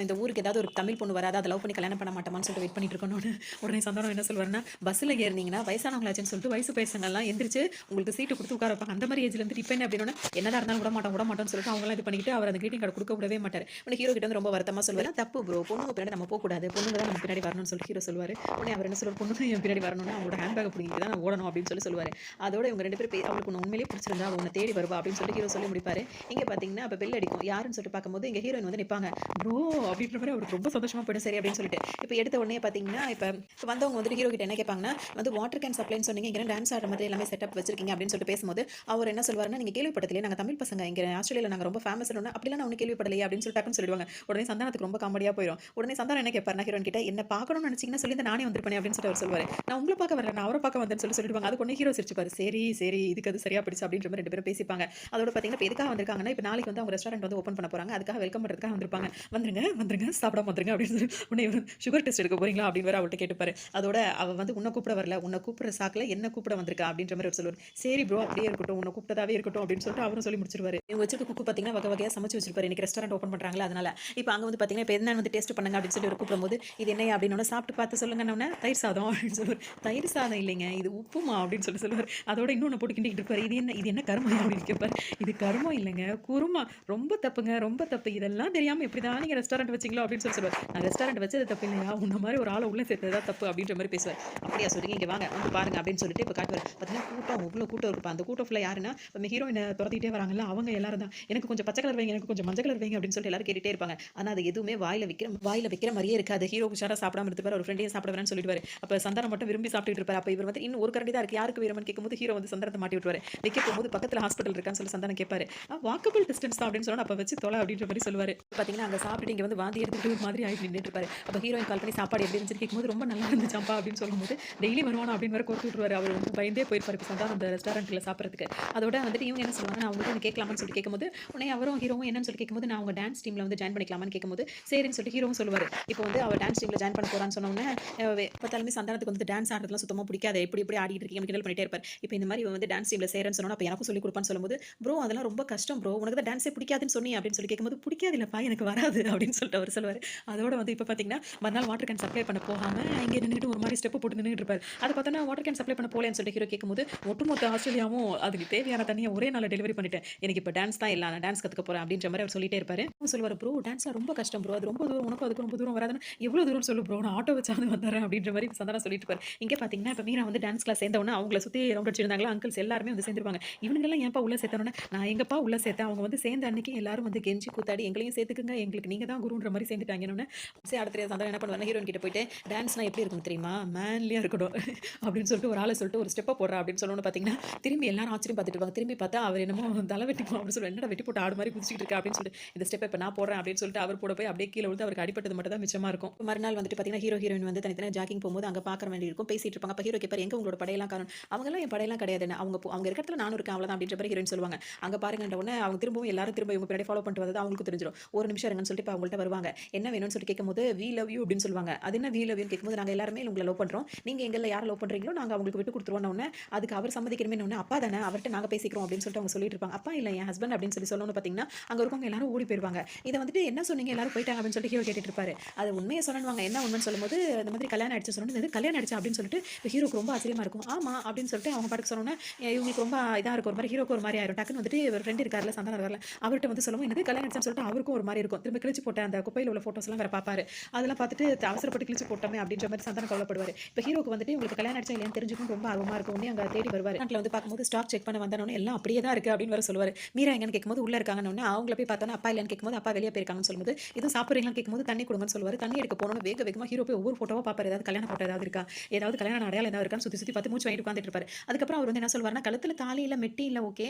இந்த ஊருக்கு ஏதாவது ஒரு தமிழ் பொண்ணு வராதா? அத லவ் பண்ணி கல்யாணம் பண்ண மாட்டோமான்னு சொல்லிட்டு வெயிட் பண்ணிட்டு இருக்கோம்னோனே, உடனே சந்தானம் என்ன சொல்வாருன்னா, பஸ்ல ஏறுனீங்கன்னா வயசானவங்களாச்சேன்னு சொல்லிட்டு வயசு பசங்கள்லாம் எந்திரிச்சு உங்களுக்கு சீட்டு குடுத்து உட்கார வைப்பாங்க. அந்த மாரி ஏஜ்ல இருந்துட்டு இப்ப என்ன அப்படின்னோனே, என்னதான் இருந்தாலும் விட மாட்டோம்னு சொல்லிட்டு அவங்கலாம் இது பண்ணிக்கிட்டு அவர் அந்த கிரீட்டிங் கார்டு குடுக்க விடவே மாட்டாரு. உடனே ஹீரோ கிட்ட வந்து ரொம்ப வருத்தமா சொல்வாரு, "தப்பு ப்ரோ. பொண்ணுங்க பின்னாடி நம்ம போக்கூடாது. பொண்ணுங்க தான் நம்ம பின்னாடி வரணும்னு" சொல்லிட்டு ஹீரோ சொல்வாரு. உடனே அவர் என்ன சொல்வாரு, "பொண்ணுங்க என் பின்னாடி வரணும்னா அவங்களோட ஹேண்ட் பேக்க புடுங்கிட்டு தான் நான் ஓடணும்" அப்படின்னு சொல்லுவாரு. அதோட இவங்க 2 பேரும் அவளுக்கு உன்ன உண்மையிலேயே பிடிச்சிருந்தா அவ உன்ன தேடி வருவா அப்படின்னு சொல்லிட்டு ஹீரோ சொல்லி முடிப்பாரு. இங்க பார்த்தீங்கன்னா, அப்ப பெல் அடிக்கும். யாருன்னு சொல்லிட்டு பார்க்கும்போது எங்க ஹீரோயின் வந்து நிப்பாங்க. ப்ரோ அப்படின்ற மாரி அவருக்கு ரொம்ப சந்தோஷமா போயிடும். சரி அப்படின்னு சொல்லிட்டு. இப்ப எடுத்த உடனே பார்த்தீங்கன்னா, இப்ப வந்தவங்க வந்துட்டு ஹீரோ கிட்ட என்ன கேட்பாங்கன்னா, வந்து வாட்டர் கேன் சப்ளைன்னு சொன்னீங்க. இங்க டான்ஸ் ஆடுற மாதிரி எல்லாமே செட்டப் வச்சிருக்கீங்க அப்படின்னு சொல்லிட்டு பேசும்போது, அவர் என்ன சொல்வாருன்னா, "நீங்க கேள்விப்பட்டதில்லையா? நாங்க தமிழ் பசங்க. இங்க ஆஸ்திரேலியால நாங்க ரொம்ப ஃபேமஸ்ன்னு" அப்படிலாம் நான் ஒண்ணும் கேள்விப்படலையே அப்படின்னு சொல்லிட்டு டக்குன்னு சொல்லிடுவாங்க. உடனே சந்தானத்துக்கு ரொம்ப காமெடியா போயிரும். உடனே சந்தானம் என்ன கேட்பாருன்னா, ஹீரோயின் கிட்ட என்ன பார்க்கணும்னு நினைச்சீங்கன்னா சொல்லி நானே வந்திருப்பேன் அப்படின்னு சொல்லிட்டு அவர் சொல்லுவாரு. நான் உங்களை பார்க்க வரல, நான் அவரை பார்க்க வந்தேன்னு சொல்லிடுவாங்க. அது கொண்டு ஹீரோ சிரிச்சுப்பாரு. சரி சரி இதுக்கு அது சரியா போயிடுச்சு அப்படின்ற மாதிரி 2 பேரும் பேசிப்பாங்க. அதோட பார்த்தீங்கன்னா இப்ப எதுக்காக வந்திருக்காங்கன்னா, இப்ப நாளைக்கு வந்து அவங்க ரெஸ்டாரண்ட் வந்து ஓப்பன் பண்ண போறாங்க. அதுக்காக வெல்கம் பண்றதுக்காக வந்திருப்பாங்க. வந்துருங்க வந்துருங்க சாப்பிடாம வந்துருங்க அப்படின்னு சொல்லி உன்னை சுகர் டெஸ்ட் எடுக்க போறீங்களா அப்படின்னு வேற அவள்கிட்ட கேட்டுப்பாரு. அதோட அவ வந்து உன்னை கூப்பிட வரல, உன்னை கூப்பிடுற சாக்குல என்ன கூப்பிட வந்திருக்கா அப்படின்ற மாதிரி அவர் சொல்லுவார். சரி ப்ரோ அப்படியே இருக்கட்டும், உன்னை கூப்பிட்டதாவே இருக்கட்டும் அப்படின்னு சொல்லிட்டு அவரும் சொல்லி முடிச்சிருவாரு. இவங்க வச்சிருக்க குக்கு பார்த்தீங்கன்னா வகை வகையா சமைச்சு வச்சிருப்பாரு. இன்னைக்கு ரெஸ்டாரண்ட் ஓப்பன் பண்றாங்களா அதனால. இப்போ அங்க வந்து பார்த்தீங்கன்னா இப்போ என்ன வந்து டேஸ்ட் பண்ணுங்க அப்படின்னு சொல்லி ஒரு கூப்பிடும்போது இது என்னையா அப்படின்னு சாப்பிட்டு பார்த்து சொல்லுங்க தயிர் சாதம் அப்படின்னு சொல்லுவார். தயிர் சாதம் இல்லைங்க இது உப்புமா அப்படின்னு சொல்லுவார். அதோட இன்னொன்று போட்டு கிண்டிக்கிட்டு இருப்பாரு. இது என்ன கருமா அப்படின்னு கேட்பாரு. இது கருமம் இல்லைங்க குருமா. ரொம்ப தப்புங்க ரொம்ப தப்பு. இதெல்லாம் தெரியாம எப்படிதான் நீங்க ரெஸ்டாரண்ட் வச்சீங்களோ அப்படின்னு சொல்லுவார். நான் ரெஸ்டாரண்ட் வச்சது தப்பு இல்லையா, உன்ன மாதிரி ஒரு ஆளை உள்ள சேர்த்ததான் தப்பு அப்படின்ற மாதிரி பேசுவார். அப்படியா சொல்றீங்க, இங்க வாங்க வந்து பாருங்க அப்படின்னு சொல்லிட்டு இப்போ காட்டுவார். பார்த்தீங்கன்னா கூட்டம் இவ்வளோ கூட்டம் இருப்பா. அந்த கூட்டம் ஃபுல்லாக யாருன்னா நம்ம ஹீரோயினை துரத்திட்டே வராங்கல்ல அவங்க எல்லாரும் தான். எனக்கு கொஞ்சம் பச்சை கலர் வைங்க, எனக்கு கொஞ்சம் மஞ்சள் கலர் வைங்க அப்படின்னு சொல்லிட்டு எல்லாரும் கேட்டுட்டே இருப்பாங்க. ஆனால் அது எதுவுமே வாயில வைக்கிற மாதிரியே இருக்காது. ஹீரோ உஷாரா சாப்பிடாம இருப்பார். ஒரு ஃப்ரெண்டையும் சாப்பிட வேணாம்னு சொல்லிடுவாரு. அப்போ சந்தானம் மட்டும் விரும்பி சாப்பிட்டுட்டு இருப்பார். அப்போ இவர் வந்து இன்னும் ஒரு கரண்டி தான் இருக்கு, யாருக்கு வேணும்னு கேட்கும்போது ஹீரோ வந்து சந்தானத்தை மாட்டி விட்டுவாரு. வைக்க போகும்போது பக்கத்தில் ஹாஸ்பிட்டல் இருக்கான்னு சொல்லி சந்தானம் கேட்பாரு. வாக்கபிள் டிஸ்டன்ஸ் தான் அப்படின்னு சொன்னா அப்போ வச்சு தொலை அப்படின்ற மாதிரி சொல்லுவாரு. பார்த்தீங்கன்னா அங்கே சாப்பிட்டு இங்கே வந்து வாந்தி எடுத்துட்டு ஒரு மாதிரி ஆகி நின்றுட்டு இருப்பாரு. அப்போ ஹீரோயின் கால் பண்ணி சாப்பாடு எப்படி இருந்துச்சு கேட்கும்போது ரொம்ப நல்லா இருந்துச்சாம்பா அப்படின்னு சொல்லும்போது டெய்லி வருவானா அப்படின்னு வேற கோர்த்து விட்டுருவாரு. அவர் வந்து பயந்தே போயிருப்பாரு இப்போ சந்தானம் அந்த ரெஸ்டாரண்ட்டில் சாப்பிட்றதுக்கு. அதோட வந்துட்டு இவங்க என்ன சொல்லுவாங்க, நான் அவங்ககிட்ட கேட்கலாமான்னு சொல்லி கேட்கும்போது உடனே அவரும் ஹீரோவும் என்னன்னு சொல்லி கேட்கும்போது நான் அவங்க டான்ஸ் டீமில் வந்து ஜாயின் பண்ணிக்கலாமான்னு கேட்கும்போது சரின்னு சொல்லிட்டு ஹீரோவும் சொல்லுவார். இப்போ வந்து அவர் டான்ஸ் டீமில் ஜாயின் பண்ண போறான்னு சொன்னோன்னே பார்த்தாலுமே சந்தானத்துக்கு வந்து டான்ஸ் ஆடுறதுலாம் சுத்தமாக பிடிக்காது. எப்படி ஆடிட்டு இருக்கீங்க கிண்டல் பண்ணிட்டே இருப்பார். இப்போ இந்த மாதிரி வந்து டான்ஸ் டீமில் சேரன்னு சொன்னா அப்போ எனக்கும் சொல்லி கொடுப்பான்னு சொல்லும்போது ப்ரோ அதெல்லாம் ரொம்ப கஷ்டம் ப்ரோ, உனக்கு தான் டான்ஸே பிடிக்காதுன்னு சொன்னி அப்படின்னு சொல்லி கேட்கும்போது பிடிக்காது இல்லப்பா எனக்கு வராது அப்படின்னு சொல்லிட்டு அவர் சொல்லுவார். அதோட வந்து இப்போ பார்த்தீங்கன்னா மறுநாள் வாட்டர் கேன் சப்ளை பண்ண போகாமல் இங்கே நின்றுட்டு ஒரு மாதிரி ஸ்டெப் போட்டு நின்றுட்டு இருப்பார். அதை பார்த்தோன்னா வாட்டர் கேன் சப்ளை பண்ண போலேன்னு சொல்லிட்டு ஹீரோ கேட்கும்போது ஒட்டுமொத்த ஆஸ்திரேலியாவும் அதுக்கு தேவையான தண்ணியை ஒரே நாள் டெலிவரி பண்ணிட்டேன், எனக்கு இப்போ டான்ஸ் தான் இல்லை, நான் டான்ஸ் கற்றுக்க போகிறேன் அப்படின்ற மாதிரி அவர் சொல்லிட்டே இருப்பாரு. சொல்லுவார் ப்ரோ டான்ஸ்லாம் ரொம்ப கஷ்டம் ப்ரோ, அது ரொம்ப தூரம், உனக்கு அதுக்கு ரொம்ப தூரம் வராதுன்னு எவ்வளோ தூரம் சொல்லு ப்ரோ, நான் ஆட்டோ வச்சாவது வந்துடுறேன் அப்படின்ற மாதிரி சந்தானம் சொல்லிட்டு இருப்பார். இங்கே பார்த்தீங்கன்னா இப்போ மீரா வந்து டான்ஸ் கிளாஸ் சேர்ந்தவொன்னே அவங்கள சுற்றி ரவுண்ட் அடிச்சிருந்தாங்களா அங்கிள்ஸ் எல்லாருமே வந்து சேர்ந்துருவாங்க. இவனுங்கெல்லாம் ஏன்ப்பா உள்ள சேர்த்தவொன்னே நான் எங்கப்பா உள்ள சேர்த்தேன், அவங்க வந்து சேர்ந்த அன்னைக்கு எல்லாரும் வந்து கெஞ்சி கூத்தாடி எங்களையும் சேர்த்துக்குங்க, எங்களுக்கு நீங்கள் தான் குருன்ற மாதிரி சேர்ந்துட்டாங்கன்னு சரி அடுத்த சந்தானம் என்ன பண்ணுவாங்க, ஹீரோயின் கிட்ட போயிட்டு டான்ஸ்லாம் எப்படி இருக்கும் தெரியுமா, மேன்லியாக இருக்கணும் அப்படின்னு சொல்லிட்டு ஒரு ஆளை சொல்லிட்டு ஒரு ஸ்டெப்பை போடுறா அப்படின்னு சொல்லணும்னு பார்த்தீங்கன்னா திரும்பி எல்லாரும் ஆச்சரியம் பார்த்துட்டு இருப்பாங்க. திரும்பி பார்த்தா அவர் என்னமோ தலை வெட்டிப்போம் அப்படின்னு சொல்லி என்னடா வெட்டி போட்டு ஆடு மாதிரி குதிச்சிட்டு இருக்கா அப்படின்னு சொல்லிட்டு இந்த ஸ்டெப்பை இப்போ நான் போடுறேன் அப்படின்னு சொல்லிட்டு அவர் போட போய் அப்படியே கீழே விழுந்து அவருக்கு அடிப்பட்டது மட்டும் தான் மிச்சமாக இருக்கும். மறுநாள் வந்துட்டு பார்த்தீங்கன்னா ஹீரோயின் வந்து தனித்தனியாக ஜாக்கிங் போகும்போது அங்கே பார்க்குற வேண்டி இருக்கும், பேசிட்டு இருப்பாங்க. அப்போ ஹீரோ கேட்பார் எங்கே உங்களோட படையெல்லாம் காரணம், அவங்கெல்லாம் என் படையெல்லாம் கிடையாதுன்னு, அவங்க இருக்கிறதுல நானும் இருக்கேன் அவ்வளோதான் அப்படின்ற மாதிரி ஹீரோயின் சொல்லுவாங்க. அங்கே பாருங்கன்ற உடனே அவங்க திரும்பவும் எல்லாரும் திரும்ப இவங்க பின்னாடி ஃபாலோ பண்ணிட்டு வந்தது அவங்களுக்கு தெரிஞ்சிடும். ஒரு நிமிஷம் இருங்கன்னு சொல்லிட்டு இப்போ அவங்கள்ட்ட வருவாங்க. என்ன வேணும்னு சொல்லி கேட்கும்போது வி லவ் யூ அப்படின்னு சொல்லுவாங்க. அது என்ன வி லவ் யூ கேட்கும்போது நாங்கள் எல்லாருமே உங்களை லவ் பண்ணுறோம், நீங்கள் எங்களை யாரை லவ் பண்ணுறீங்களோ நாங்கள் அவங்களுக்கு விட்டு கொடுத்துருவோம். உடனே அதுக்கு அவர் சம்மதிக்கிறமே ஒன்று அப்பா தானே அவர்கிட்ட நாங்கள் பேசிக்கிறோம் அப்படின்னு சொல்லிட்டு அவங்க சொல்லிட்டு இருப்பாங்க. அப்பா இல்லை என் ஹஸ்பண்ட் அப்படின்னு சொல்லணும்னு பார்த்தீங்கன்னா அங்கே இருக்கவங்க எல்லாரும் ஓடி போயிருவாங்க. இதை வந்துட்டு என்ன சொன்னீங்க எல்லாரும் போயிட்டாங்க அப்படின்னு சொல்லிட்டு ஹீரோ கேட்டுட்டு இருப்பாரு. அது உண்மையை சொன்னாங்க, என்ன உண்மைன்னு சொல்லும்போது இந்த மாதிரி கல்யாணம் ஆயிடுச்சு சொன்னது கல்யாணம் ஆயிடுச்சு அப்படின்னு சொல்லிட்டு ஹீரோக்கு ரொம்ப ஆச்சரியமா இருக்கும். ஆமா அப்படின்னு சொல்லிட்டு அவங்க பாட்டுக்கு சொன்னோன்னே இவங்களுக்கு ரொம்ப இதாக இருக்கும், ஒரு மாதிரி ஹீரோக்கு ஒரு மாதிரி ஆயிரும். டக்குன்னு வந்துட்டு ஒரு ஃப்ரெண்ட் இருக்காருல சந்தானம் இருக்கார்ல அவர்கிட்ட வந்து சொல்லுவோம் என்னது கல்யாணம் ஆயிடுச்சுன்னு சொல்லிட்டு அவருக்கும் ஒரு மாதிரி இருக்கும். திரும்ப கிழிச்சு போட்ட அந்த குப்பையில் உள்ள ஃபோட்டோஸ் எல்லாம் வேற பார்ப்பாரு. அதெல்லாம் பார்த்துட்டு அவசரப்பட்டு கிழிச்சு போட்டோமே அப்படின்ற மாதிரி சந்தானம் கவலைப்படுவார். இப்போ ஹீரோக்கு வந்துட்டு உங்களுக்கு கல்யாணம் ஆயிடுச்சா இல்லையான்னு தெரிஞ்சுக்கும் ரொம்ப ஆர்வமா இருக்கும். உடனே அங்கே தேடி வருவார். நாட்டில் வந்து பார்க்கும்போது ஸ்டாக் செக் பண்ண வந்தோன்னே எல்லாம் அப்படியே தான் இருக்கு அப்படின்னு வர சொல்லுவார். மீரா எங்கன்னு கேட்கும்போது உள்ள இருக்காங்கன்னு அவங்கள போய் பார்த்தோன்னா அப்பா இல்லைன்னு கேட்கும்போது அப்பா வெளியே போயிருக்காங்கன்னு சொல்லும்போது இதுவும் சாப்பிட்றீங்களான்னு கேட்கும்போது தண்ணி கொடுங்கன்னு சொல்லுவார். தண்ணி எடுக்க போனோன்னு வேகமாக ஹீரோ போய் ஒவ்வொரு ஃபோட்டோவா பார்ப்பாரு. ஏதாவது கல்யாண ஃபோட்டோ ஏதாவது இருக்கா, ஏதாவது கல்யாண அடையாளம் ஏதாவது இருக்கான்னு சுற்றி பார்த்து மூச்சு வாங்கிட்டு உட்காந்துட்டு இருப்பாரு. அதுக்கப்புறம் அவர் வந்து என்ன சொல்வார்னா கழுத்தில் தாலி இல்லை மெட்டி இல்லை ஓகே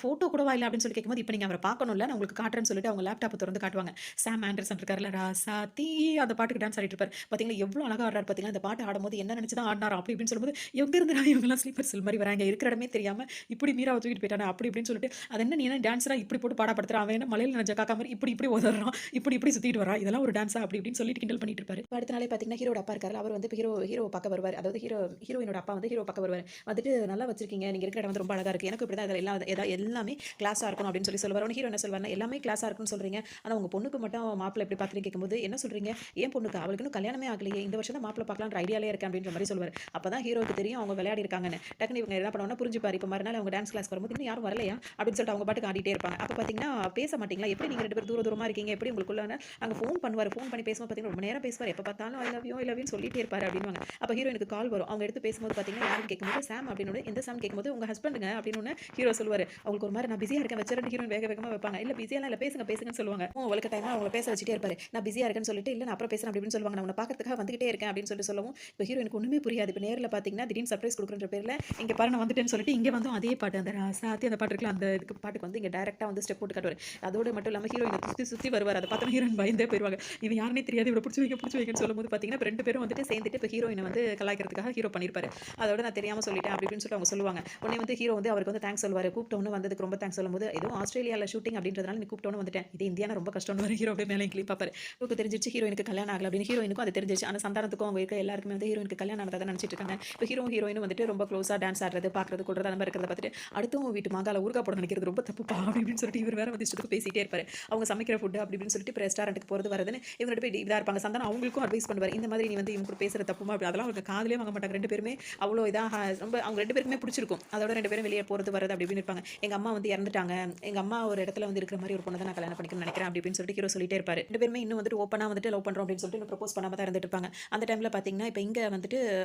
ஃபோட்டோ கூடவா இல்லை அப்படின்னு சொல்லி கேட்கும்போது இப்போ நீங்கள் அவரை பார்க்கணும்ல நான் உங்களுக்கு காட்டுறேன்னு சொல்லிட்டு அவங்க லேப்டாப்பை திறந்து காட்டுவாங்க. சாம் ஆண்டர்சன் இருக்கார்ல ராசாத்தி அந்த பாட்டுக்கு டான்ஸ் ஆடிட்டு இருப்பார். பார்த்தீங்கன்னா எவ்வளோ அழகாக ஆடுறாரு பார்த்தீங்கன்னா அந்த பாட்டு ஆடும்போது என்ன நினச்சி தான் ஆடினாரோ அப்படி இப்படின்னு சொல்லும்போது எங்க இருந்து இவங்கெல்லாம் ஸ்லீப்பர் செல் மாதிரி வராங்க, இருக்கிற இடமே தெரியாமல் இப்படி மீராவை தூக்கிட்டு போயிட்டானே அப்படி இப்படின்னு சொல்லிட்டு அது என்ன நீ என்ன டான்ஸ்லாம் இப்படி போட்டு பாடப்படுத்துறான், அவன் என்ன மலையில் நினைச்ச காக்கா மாதிரி இப்படி உதறான், இப்படி சுற்றிட்டு வரா, இதெல்லாம் ஒரு டான்ஸா அப்படி இப்படின்னு சொல்லிட்டு கிண்டல் பண்ணிட்டு இருப்பாரு. அடுத்த நாளே பார்த்தீங்கன்னா ஹீரோட அப்பா இருக்காரு. அவர் வந்து ஹீரோ பார்க்க வருவார். அதாவது ஹீரோயினோட அப்பா வந்து ஹீரோ பார்க்க வருவார். வந்துட்டு நல்லா வச்சிருக்கீங்க, நீங்க இருக்கிற இடம் வந்து ரொம்ப அழகா இருக்கு, எனக்கு இப்படி தான் இதெல்லாம் எல்லாமே கிளாஸா இருக்கணும் அப்படின்னு சொல்லுவார். ஹீரோ என்ன சொல்வாருன்னா எல்லாமே கிளாஸா இருக்குன்னு சொல்றீங்க, ஆனா உங்க பொண்ணுக்கு மட்டும் மாப்பிள்ளை எப்படி பார்த்துட்டு கேட்கும்போது என்ன சொல்றீங்க, ஏன் பொண்ணுக்கு அவளுக்கு இன்னும் கல்யாணமே ஆகலையே, இந்த வருஷம் தான் மாப்பிள்ளை பார்க்கலான்ற ஐடியாலே இருக்கேன் அப்படின்ற மாதிரி சொல்லுவார். அப்பதான் ஹீரோக்கு தெரியும் அவங்க விளையாடி இருக்காங்கன்னு. டக்குனு இவங்க என்ன பண்ணுவாங்கன்னா புரிஞ்சுப்பாரு. இப்போ மறுநாள் அவங்க டான்ஸ் கிளாஸ் வரும்போது இன்னும் யாரும் வரலையா அப்படின்னு சொல்லிட்டு அவங்க பாட்டுக்கு ஆடிட்டே இருப்பாங்க. அப்போ பார்த்தீங்கன்னா பேச மாட்டீங்களா, எப்படி நீங்க 2 பேரும் தூரமா இருக்கீங்க, எப்படி உங்களுக்குள்ள அங்கே ஃபோன் பண்ணுவார். ஃபோன் பண்ணி பேசும்போது பார்த்தீங்கன்னா ரொம்ப நேரம் பேசுவார். எப்போ பார்த்தாலும் ஐ லவ் யூ சொல்லிட்டே இருப்பாரு அப்படின்வாங்க. அப்போ ஹீரோயினுக்கு கால் வரும். அவங்க எடுத்து பேசும்போது பார்த்தீங்கன்னா யாரும் கேட்கும்போது சாம் அப்படின்னு எந்த சாம் கேட்கும்போது உங்க ஹஸ்பண்டுங்க அப்படின்னு ஹீரோ சொல்லுவார். அவங்களுக்கு ஒரு மாதிரி நான் பிஸியாக இருக்கேன் வச்சிருந்து ஹீரோயின் வேகமாக வைப்பாங்க. இல்லை பிஸியெல்லாம் இல்லை பேசுங்கன்னு சொல்லுவாங்க. அவங்களுக்கு டைமாக அவங்க பேச வச்சுட்டே இருப்பாரு. நான் பிஸியாக இருக்கேன்னு சொல்லிட்டு இல்லை நான் அப்புறம் பேசுறேன் அப்படின்னு சொல்லுவாங்க. நான் உன்னை பார்க்கறதுக்காக வந்துகிட்டே இருக்கேன் அப்படின்னு சொல்லிட்டு சொல்லவும் இப்போ ஹீரோயினுக்கு ஒன்றுமே புரியாது. இப்போ நேரில் பார்த்தீங்கன்னா திடீர்னு சர்ப்ரைஸ் கொடுக்குற பேரில் இங்கே பாரு நான் வந்துட்டேன்னு சொல்லிட்டு இங்கே வந்து அதே பாட்டு அந்த ராசாத்தி அந்த பாட்டு இருக்குல்ல அந்த இதுக்கு பாட்டுக்கு வந்து இங்கே டேரெக்டாக வந்து ஸ்டெப் போட்டு காட்டுவார். அதோடு மட்டும் இல்லாமல் ஹீரோயினை சுற்றி வருவார். அதை பார்த்தா ஹீரோயின் பயந்தே போயிடுவாங்க. இது யாருன்னே தெரியாது, இவரை பிடிச்சி புடிச்சு வைங்கன்னு சொல்லும்போது பார்த்தீங்கன்னா, இப்ப 2 பேரும் வந்துட்டு சேர்ந்துட்டு இப்ப ஹீரோயின வந்து கலாய்க்கிறதுக்காக ஹீரோ பண்ணியிருப்பாரு. அதோட நான் தெரியாம சொல்லிட்டேன் அப்படி இப்படின்னு சொல்லிட்டு அவங்க சொல்லுவாங்க. உடனே வந்து ஹீரோ வந்து அவருக்கு வந்து தேங்க்ஸ் சொல்லுவாரு. கூப்பிட்டோனே வந்ததுக்கு ரொம்ப தேங்க்ஸ் சொல்லும்போது, ஏதோ ஆஸ்திரேலியால ஷூட்டிங் அப்படின்றதுனால நீ கூப்பிட்டோனே வந்துட்டேன். இது இந்தியானா ரொம்ப கஷ்டம்னு ஹீரோ அப்படியே மேலேயும் கீழயும் பார்ப்பாரு. இவருக்கு தெரிஞ்சிருச்சு ஹீரோயினுக்கு கல்யாணம் ஆகல அப்படின்னு. ஹீரோயினுக்கும் அது தெரிஞ்சிருச்சு. ஆனா சந்தானத்துக்கும் அவங்க இருக்க எல்லாருக்குமே வந்து ஹீரோயினுக்கு கல்யாணம் ஆனதா தான் நினைச்சிட்டு இருக்காங்க. இப்ப ஹீரோயினும் வந்துட்டு ரொம்ப க்ளோஸா டான்ஸ் ஆடுறது, பார்க்கறது, கொள்றது அந்த மாதிரி இருக்கிறத பார்த்துட்டு, அடுத்தவங்க வீட்டு மாங்கால ஊறுகாய் போட நினைக்கிறது ரொம்ப தப்புப்பா அப்படி இப்படின்னு சொல்லிட்டு இவர் வேற வந்து இஷ்டத்துக்கு பேசிட்டே இருப்பாரு. அவங்க சமைக்கிற ஃபுட் அப்படி இப்படின்னு சொல்லிட்டு இப்ப ரெஸ்டாரண்ட்டுக்கு போறது வரதுன்னு இவங்க 2 பேரும் இதா இருப்பாங்க. சந்தானம் அவங்களுக்கும் அட்வைஸ் பண்ணுவாரு. இந்த மாதிரி நீ வந்து இவங்க கூட பேசுறது தப்புமா அப்படி அதெல்லாம் அவங்க காதுலயே வாங்க மாட்டாங்க. 2 பேருமே அவ்வளோ இதா ரொம்ப அவங்க 2 பேருக்குமே பிடிச்சிருக்கும். அதோட 2 பேரும் வெளிய போறது வரது அப்படி இப்படின்னு இருப்பாங்க. எங்க அம்மா வந்து இறந்துட்டாங்க. எங்க அம்மா ஒரு இடத்துல வந்து இருக்கிற மாதிரி ஒரு பொண்ண தான் நான் கல்யாணம் பண்ணிக்கணும்னு நினைக்கிறேன் அப்படி இப்படின்னு சொல்லிட்டு ஹீரோ சொல்லிட்டே இருப்பாரு. 2 பேருமே இன்னும் வந்துட்டு ஓப்பனா வந்துட்டு லவ் பண்றோம் அப்படின்னு சொல்லிட்டு இன்னும் ப்ரப்போஸ் பண்ணாம தான் இருந்துட்டு இருப்பாங்க. அந்த டைம்ல பார்த்தீங்கன்னா, இப்ப இங்க வந்துட்டு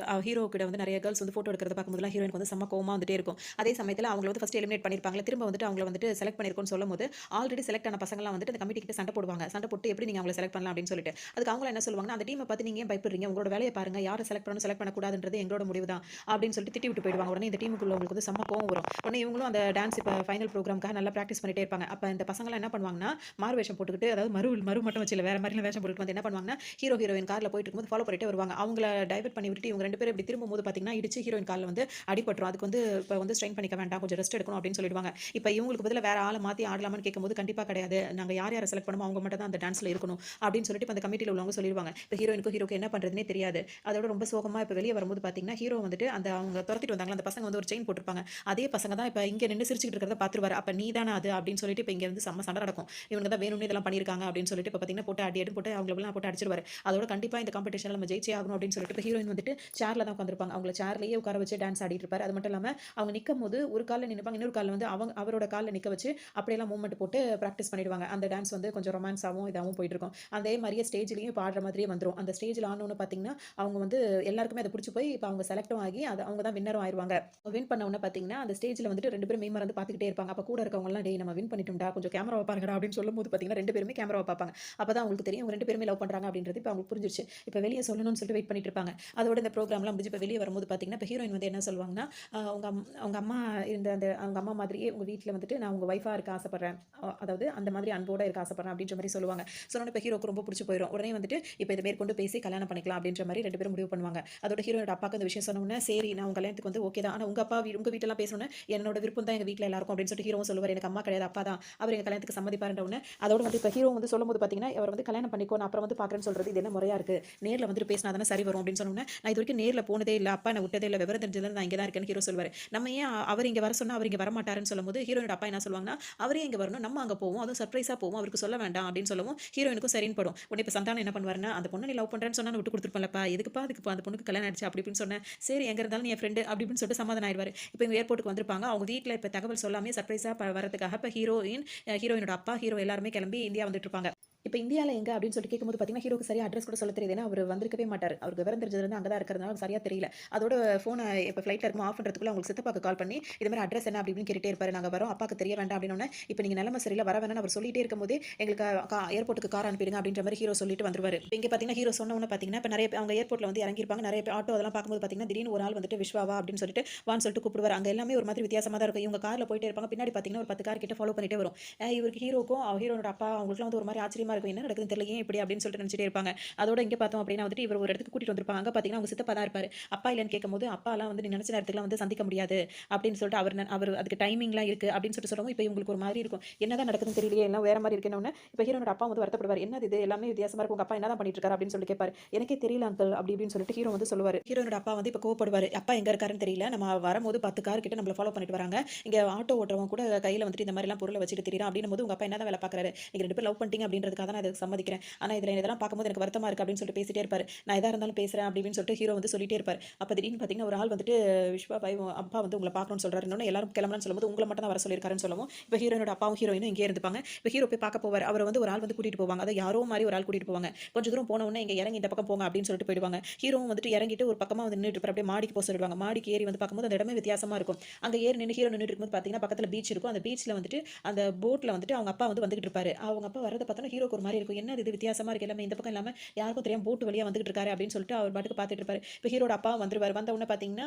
ஹீரோ கிட்ட வந்து நிறைய கேர்ள்ஸ் வந்து ஃபோட்டோ எடுக்கிறத பார்க்கும்போதெல்லாம் ஹீரோயினுக்கு வந்து செம்ம கோவமா வந்துட்டே இருக்கும். அதே சமயத்துல அவங்கள வந்து ஃபர்ஸ்ட் எலிமினேட் பண்ணியிருப்பாங்கல்ல. திரும்ப வந்துட்டு அவங்கள வந்துட்டு செலக்ட் பண்ணியிருக்கோம்னு சொல்லும்போது, ஆல்ரெடி செலக்ட் ஆன பசங்கலாம் வந்துட்டு அந்த கமிட்டி கிட்ட சண்டை போடுவாங்க. சண்டை போட்டு எப்படி நீங்க அவங்கள செலக்ட் பண்ணலாம் அப்படின்னு சொல்லிட்டு. அதுக்கு அவங்களும் என்ன சொல்லுவாங்கன்னா, அந்த டீம பார்த்து நீங்க ஏன் பயப்படுறீங்க? உங்களோட வேலைய பாருங்க. யார செலக்ட் பண்ணணும், செலக்ட் பண்ணக்கூடாதுன்றது எங்களோட முடிவு தான் அப்படின்னு சொல்லிட்டு திட்டி விட்டு போயிடுவாங்க. உடனே இந்த டீமுக்குள்ள உங்களுக்கு வந்து செம்ம கோவம் வரும். உடனே இவங்களும் அந்த டான்ஸ் இப்ப ஃபைனல் ப்ரோகிராம்க்காக நல்லா பிராக்டிஸ் பண்ணிட்டே இருப்பாங்க. அப்ப இந்த பசங்கலாம் என்ன பண்ணுவாங்கன்னா, மாறு வேஷம் போட்டுக்கிட்டு அதாவது மறு மறு மட்டும் வச்சு இல்ல வேற மாரிலாம் வேஷம் போட்டுட்டு வந்து என்ன பண்ணுவாங்கன்னா, ஹீரோ ஹீரோயின் கார்ல போயிட்டு இருக்கும்போது ஃபாலோ பண்ணிட்டே வருவாங்க. அவங்கள டைவர்ட் பண்ணி விட்டுட்டு இவங்க 2 பேரும் இப்படி திரும்பும்போது பார்த்தீங்கன்னா, இடிச்சு ஹீரோயின் கால்ல வந்து அடிபட்டுரும். அதுக்கு வந்து இப்ப வந்து ஸ்ட்ரெயின் பண்ணிக்க வேண்டாம். கொஞ்சம் ரெஸ்ட் எடுக்கணும் அப்படின்னு சொல்லிடுவாங்க. இப்ப இவங்களுக்கு பதிலா வேற ஆள மாத்தி ஆடலாமான்னு கேட்கும்போது, கண்டிப்பா கிடையாது. நாங்க யார் யார செலக்ட் பண்ணோமோ அவங்க மட்டும் தான் அந்த டான்ஸ்ல இருக்கணும் அப்படின்னு சொல்லிட்டு இப்ப அந்த கமிட்டில உள்ளவங்க சொல்லிருவாங்க. இப்ப ஹீரோயினுக்கும் ஹீரோக்கு என்ன பண்றதுன்னே தெரியாது. அதோட ரொம்ப சோகமா இப்ப வெளிய வரும்போது பார்த்தீங்கன்னா, ஹீரோ வந்துட்டு அந்த அவங்க தொரத்திட்டு வந்தாங்கல்ல அந்த பசங்க வந்து ஒரு செயின் போட்டுருப்பாங்க. அதே பசங்க தான் இப்ப இங்க நின்னு சிரிச்சுக்கிட்டு இருக்கிறத பார்த்துருவாரு. அப்ப நீ தானே அது அப்படின்னு சொல்லிட்டு இப்ப இங்க வந்து செம்ம சண்டை நடக்கும். இவனுங்க தான் வேணும்னே இதெல்லாம் பண்ணியிருக்காங்க அப்படின்னு சொல்லிட்டு இப்ப பார்த்தீங்கன்னா, போட்டு அடி அடின்னு போட்டு அவங்களலாம் போட்டு அடிச்சிருவாரு. அதோட கண்டிப்பா இந்த காம்படிஷன்ல நம்ம ஜெயிச்சே ஆகணும் அப்படின்னு சொல்லிட்டு இப்ப ஹீரோயின் வந்துட்டு சேர்ல தான் உட்கார்ந்திருப்பாங்க. அவங்கள சேர்லயே உட்கார வச்சு டான்ஸ் ஆடிட்டு இருப்பாரு. அது மட்டும் இல்லாம அவங்க நிக்கும்போது ஒரு கால்ல நின்னுப்பாங்க. இன்னொரு கால்ல வந்து அவரோட கால்ல நிக்க வச்சு அப்படியெல்லாம் மூவ்மெண்ட் போட்டு பிராக்டிஸ் பண்ணிடுவாங்க. அந்த டான்ஸ் வந்து கொஞ்சம் ரொமான்ஸாவும் இதாவும் போயிட்டு இருக்கும். அதே மாரியே ஸ்டேஜ்லயும் இப்ப ஆடுற மாதிரியே வந்துரும். அந்த ஸ்டேஜ்ல ஆனோனே பார்த்தீங்கன்னா, அவங்க வந்து எல்லாருக்குமே அது புடிச்சு போய் இப்ப அவங்க செலக்டும் ஆகி அது அவங்க தான் வின்னரும் ஆயிருவாங்க. வின் பண்ண உடனே பார்த்தீங்கன்னா, அந்த ஸ்டேஜ்ல வந்துட்டு 2 பேரும் மெய்மறந்து பார்த்துக்கிட்டே இருப்பாங்க. அப்ப கூட இருக்கவங்கலாம் டேய் நம்ம வின் பண்ணிட்டோம்டா கொஞ்சம் கேமராவ பாருங்கடா அப்படின்னு சொல்லும்போது பார்த்தீங்கன்னா, 2 பேருமே கேமராவ பார்ப்பாங்க. அப்பதான் அவங்களுக்கு தெரியும் இவங்க 2 பேருமே லவ் பண்றாங்க அப்படின்றது இப்ப அவங்களுக்கு புரிஞ்சிருச்சு. இப்ப வெளிய சொல்லணும்னு சொல்லிட்டு வெயிட் பண்ணிட்டு இருப்பாங்க. அதோட இந்த ப்ரோகிராம்லாம் முடிஞ்சு இப்ப வெளிய வரும்போது பார்த்தீங்கன்னா, இப்ப ஹீரோயின் வந்து என்ன சொல்லுவாங்கன்னா, அவங்க அம்மா இருந்த அந்த அவங்க அம்மா மாதிரியே உங்க வீட்ல வந்துட்டு நான் உங்க ஒய்ஃபா இருக்க ஆசைப்படுறேன். அதாவது அந்த மாதிரி அன்போட இருக்க ஆசைப்படுறேன் அப்படின்ற மாரி சொல்லுவாங்க. சொன்னோனே இப்ப ஹீரோக்கு ரொம்ப புடிச்சு போயிரும். உடனே வந்துட்டு இப்ப இத மேற்கொண்டு பேசி கல்யாணம் பண்ணிக்கலாம் அப்படின்ற மாரி 2 பேரும் முடிவு பண்ணுவாங்க. அதோட ஹீரோயோட அப்பாக்கு இந்த விஷயம் சொன்ன உடனே, சரி நான் உங்க கல்யாணத்துக்கு வந்து ஓகே தான். ஆனா உங்க அப்பா உங்க வீட்லலாம் பேசணும்னா என்னோட விருப்பம் தான் எங்க வீட்ல எல்லாருக்கும் அப்படின்னு சொல்லிட்டு ஹீரோவும் சொல்லுவாரு. எனக்கு அம்மா கிடையாது அப்பா தான். அவர் எங்க கல்யாணத்துக்கு சம்மதிப்பாருன்ற உடனே அதோட வந்து இப்ப ஹீரோ வந்து சொல்லும்போது பார்த்தீங்கன்னா, அவர் வந்து கல்யாணம் பண்ணிக்கோ நான் அப்புறம் வந்து பார்க்குறேன்னு சொல்றது இது என்ன முறையா இருக்கு? நேர்ல வந்துட்டு பேசினா தானே சரி வரும் அப்படின்னு சொன்ன உடனே, நான் இதுவரைக்கும் நேர்ல போனதே இல்ல. அப்பா என்ன விட்டதே இல்ல. விவரம் தெரிஞ்சதுல நான் இங்க தான் இருக்கேன்னு ஹீரோ சொல்லுவாரு. நம்ம ஏன் அவர் இங்க வர சொன்னா அவர் இங்க வரமாட்டாருன்னு சொல்லும்போது, ஹீரோயினோட அப்பா என்ன சொல்லுவாங்கன்னா, அவரே இங்க வரணும். நம்ம அங்க போவோம். அதுவும் சர்ப்ரைஸா போவோம். அவருக்கு சொல்ல வேண்டாம் அப்படின்னு சொல்லவும், ஹீரோயினுக்கும் சரின்னு படும். உடனே இப்ப சந்தானம் என்ன பண்ணுவாருன்னா, அந்த பொண்ண நீ லவ் பண்றேன்னு சொன்னா நான் விட்டு குடுத்துருப்பேன்லப்பா. எதுக்குப்பா அதுக்கு அந்த பொண்ணுக்கு கல்யாணம் ஆயிடுச்சு அப்படி இப்படின்னு சொன்னேன். சரி எங்க இருந்தாலும் நீ என் ஃப்ரெண்ட் அப்படி இப்படின்னு சொல்லிட்டு சமாதானம் ஆயிடுவாரு. இப்ப இவங்க ஏர்போர்ட்க்கு வந்திருப்பாங்க. அவங்க வீட்ல இப்ப தகவல் சொல்லாமயே சர்ப்ரைஸா வரதுக்காக இப்ப ஹீரோயினோட அப்பா, ஹீரோ எல்லாருமே கிளம்பி இந்தியா வந்துட்டு இருப்பாங்க. இப்ப இந்தியால எங்க அப்படின்னு சொல்லிட்டு கேட்கும்போது பார்த்தீங்கன்னா, ஹீரோக்கு சரியா அட்ரஸ் கூட சொல்ல தெரியாது. ஏன்னா அவரு வந்திருக்கவே மாட்டாரு. அவருக்கு விவரம் தெரிஞ்சதுலருந்து அங்க தான் இருக்கிறதுனால சரியா தெரியல. அதோட ஃபோன இப்ப ஃப்ளைட்ல இருக்கும்போது ஆஃப் பண்றதுக்குள்ள அவங்களுக்கு சித்தப்பாக்கு கால் பண்ணி, இது மாரி அட்ரஸ் என்ன அப்படி இப்படின்னு கேட்டுட்டே இருப்பாரு. நாங்க வரோம். அப்பாக்கு தெரிய வேண்டாம் அப்படின்னோனே, இப்ப நீங்க நிலைமை சரியில்ல வர வேணாம்னு அவர் சொல்லிட்டே இருக்கும்போதே, எங்களுக்கு ஏர்போர்ட்க்கு கார் அனுப்பிடுங்க அப்படின்ற மாரி ஹீரோ சொல்லிட்டு வந்துருவாரு. இப்ப இங்க பார்த்தீங்கன்னா, ஹீரோ சொன்ன உடனே பார்த்தீங்கன்னா, இப்ப நெறைய பேர் அவங்க ஏர்போர்ட்ல வந்து இறங்கியிருப்பாங்க. நெறைய பேர் ஆட்டோ அதெல்லாம் பார்க்கும்போது பார்த்தீங்கன்னா, திடீர்னு ஒரு ஆள் வந்துட்டு விஸ்வாவா அப்படின்னு சொல்லிட்டு வான்னு சொல்லிட்டு கூப்பிடுவாரு. அங்க எல்லாமே ஒரு மாதிரி வித்தியாசமா தான் இருக்கும். இவங்க கார்ல போயிட்டே இருப்பாங்க. பின்னாடி பார்த்தீங்கன்னா, ஒரு 10 கார் கிட்ட ஃபாலோ பண்ணிட்டே வரும். இவருக்கு ஹீரோக்கும் ஹீரோனோட அப்பா அவங்களுக்குலாம் வந்து ஒரு மாரி ஆச்சரியமா இருக்கும். என்ன நடக்குதுன்னு தெரியல. ஏன் இப்படி அப்படின்னு சொல்லிட்டு நினைச்சிட்டே இருப்பாங்க. அதோட இங்க பார்த்தோம் அப்படின்னா வந்துட்டு இவர் ஒரு இடத்துக்கு கூட்டிட்டு வந்திருப்பாங்க. அங்க பார்த்தீங்கன்னா, அவங்க சித்தப்பா தான் இருப்பாரு. அப்பா இல்லன்னு கேட்கும்போது, அப்பாலாம் வந்து நீ நினைச்ச நேரத்துக்குலாம் வந்து சந்திக்க முடியாது அப்படின்னு சொல்லிட்டு அவர் அதுக்கு டைமிங்லாம் இருக்கு அப்படின்னு சொல்லிட்டு சொல்லவும், இப்ப இவங்களுக்கு ஒரு மாரி இருக்கும். என்னதான் நடக்குதுன்னு தெரியலையே எல்லாம் வேற மாரி இருக்குன்ன உடனே, இப்ப ஹீரோனோட அப்பா வந்து வருத்தப்படுவாரு. என்னது இது எல்லாமே வித்தியாசமா இருக்கு. உங்க அப்பா என்னதான் பண்ணிட்டு இருக்காரு அப்படின்னு சொல்லிட்டு கேட்பாரு. எனக்கே தெரியல அங்கிள் அப்படி இப்படின்னு சொல்லிட்டு ஹீரோ வந்து சொல்லுவாரு. ஹீரோனோட அப்பா வந்து இப்ப கோவப்படுவாரு. அப்பா எங்க இருக்காருன்னு தெரியல. நம்ம வரும்போது 10 கார் கிட்ட நம்மள ஃபாலோ பண்ணிட்டு வராங்க. இங்க ஆட்டோ ஓட்டுறவங்க கூட கையில வந்துட்டு இந்த மாரிலாம் பொருள வச்சுட்டு திரியிறான் அப்படின்னும்போது, உங்க அப்பா என்னதான் வேலை பார்க்குறாரு? நீங்க 2 பேரும் லவ் பண்ணிட்டீங்க அப்படின்றதுக்காக தான் நான் இதுக்கு சம்மதிக்கிறேன். ஆனா இதுல இதெல்லாம் பார்க்கும்போது எனக்கு வருத்தமா இருக்கு அப்படின்னு சொல்லிட்டு பேசிட்டே இருப்பாரு. நான் எதா இருந்தாலும் பேசுறேன் அப்படி இப்படின்னு சொல்லிட்டு ஹீரோ வந்து சொல்லிட்டே இருப்பாரு. அப்ப திடீர்னு பார்த்தீங்கன்னா, ஒரு ஆள் வந்துட்டு விஷ்வா பாய் அப்பா வந்து உங்கள பார்க்கணும்னு சொல்றாரு. இன்னொன்னு எல்லாரும் கிளம்புறான்னு சொல்லும்போது, உங்கள மட்டும் தான் வர சொல்லியிருக்காருன்னு சொல்லவும், இப்ப ஹீரோயினோட அப்பாவும் ஹீரோயினும் இங்கேயே இருந்துப்பாங்க. இப்ப ஹீரோ போய் பார்க்க போவாரு. அவர வந்து ஒரு ஆள் வந்து கூட்டிட்டு போவாங்க. அத யாரோ மாரி ஒரு ஆள் கூட்டிட்டு போவாங்க. கொஞ்சம் தூரம் போன உடனே இங்க இறங்கி இந்த பக்கம் போங்க அப்படின்னு சொல்லிட்டு போயிடுவாங்க. ஹீரோவும் வந்துட்டு இறங்கிட்டு ஒரு பக்கமா வந்து நின்னுட்டு இருப்பாரு. அப்படியே மாடிக்கு போ சொல்லிடுவாங்க. மாடிக்கு ஏறி வந்து பார்க்கும்போது அந்த இடமே வித்தியாசமா இருக்கும். அங்க ஏறி நின்னு ஹீரோ நின்னுட்டு இருக்கும்போது பார்த்தீங்கன்னா, பக்கத்துல பீச் இருக்கும். அந்த பீச்ல வந்துட்டு அந்த போட்ல வந்துட்டு அவங்க அப்பா வந்து வந்துகிட்டு இருப்பாரு. அவங்க அப்பா வரத பார்த்தோனே ஹீரோக்கு ஹீரோக்கு ஒரு மாதிரி இருக்கும், என்ன இது வித்தியாசமாக இருக்குது, எல்லாமே இந்த பக்கம் இல்லாமல் யாருக்கும் தெரியாமல் போட்டு வழியாக வந்துகிட்டு இருக்காரு அப்படின்னு சொல்லிட்டு அவர் பாட்டுக்கு பார்த்துட்டு இருப்பாரு. இப்போ ஹீரோட அப்பா வந்துருவார். வந்த உடனே பார்த்தீங்கன்னா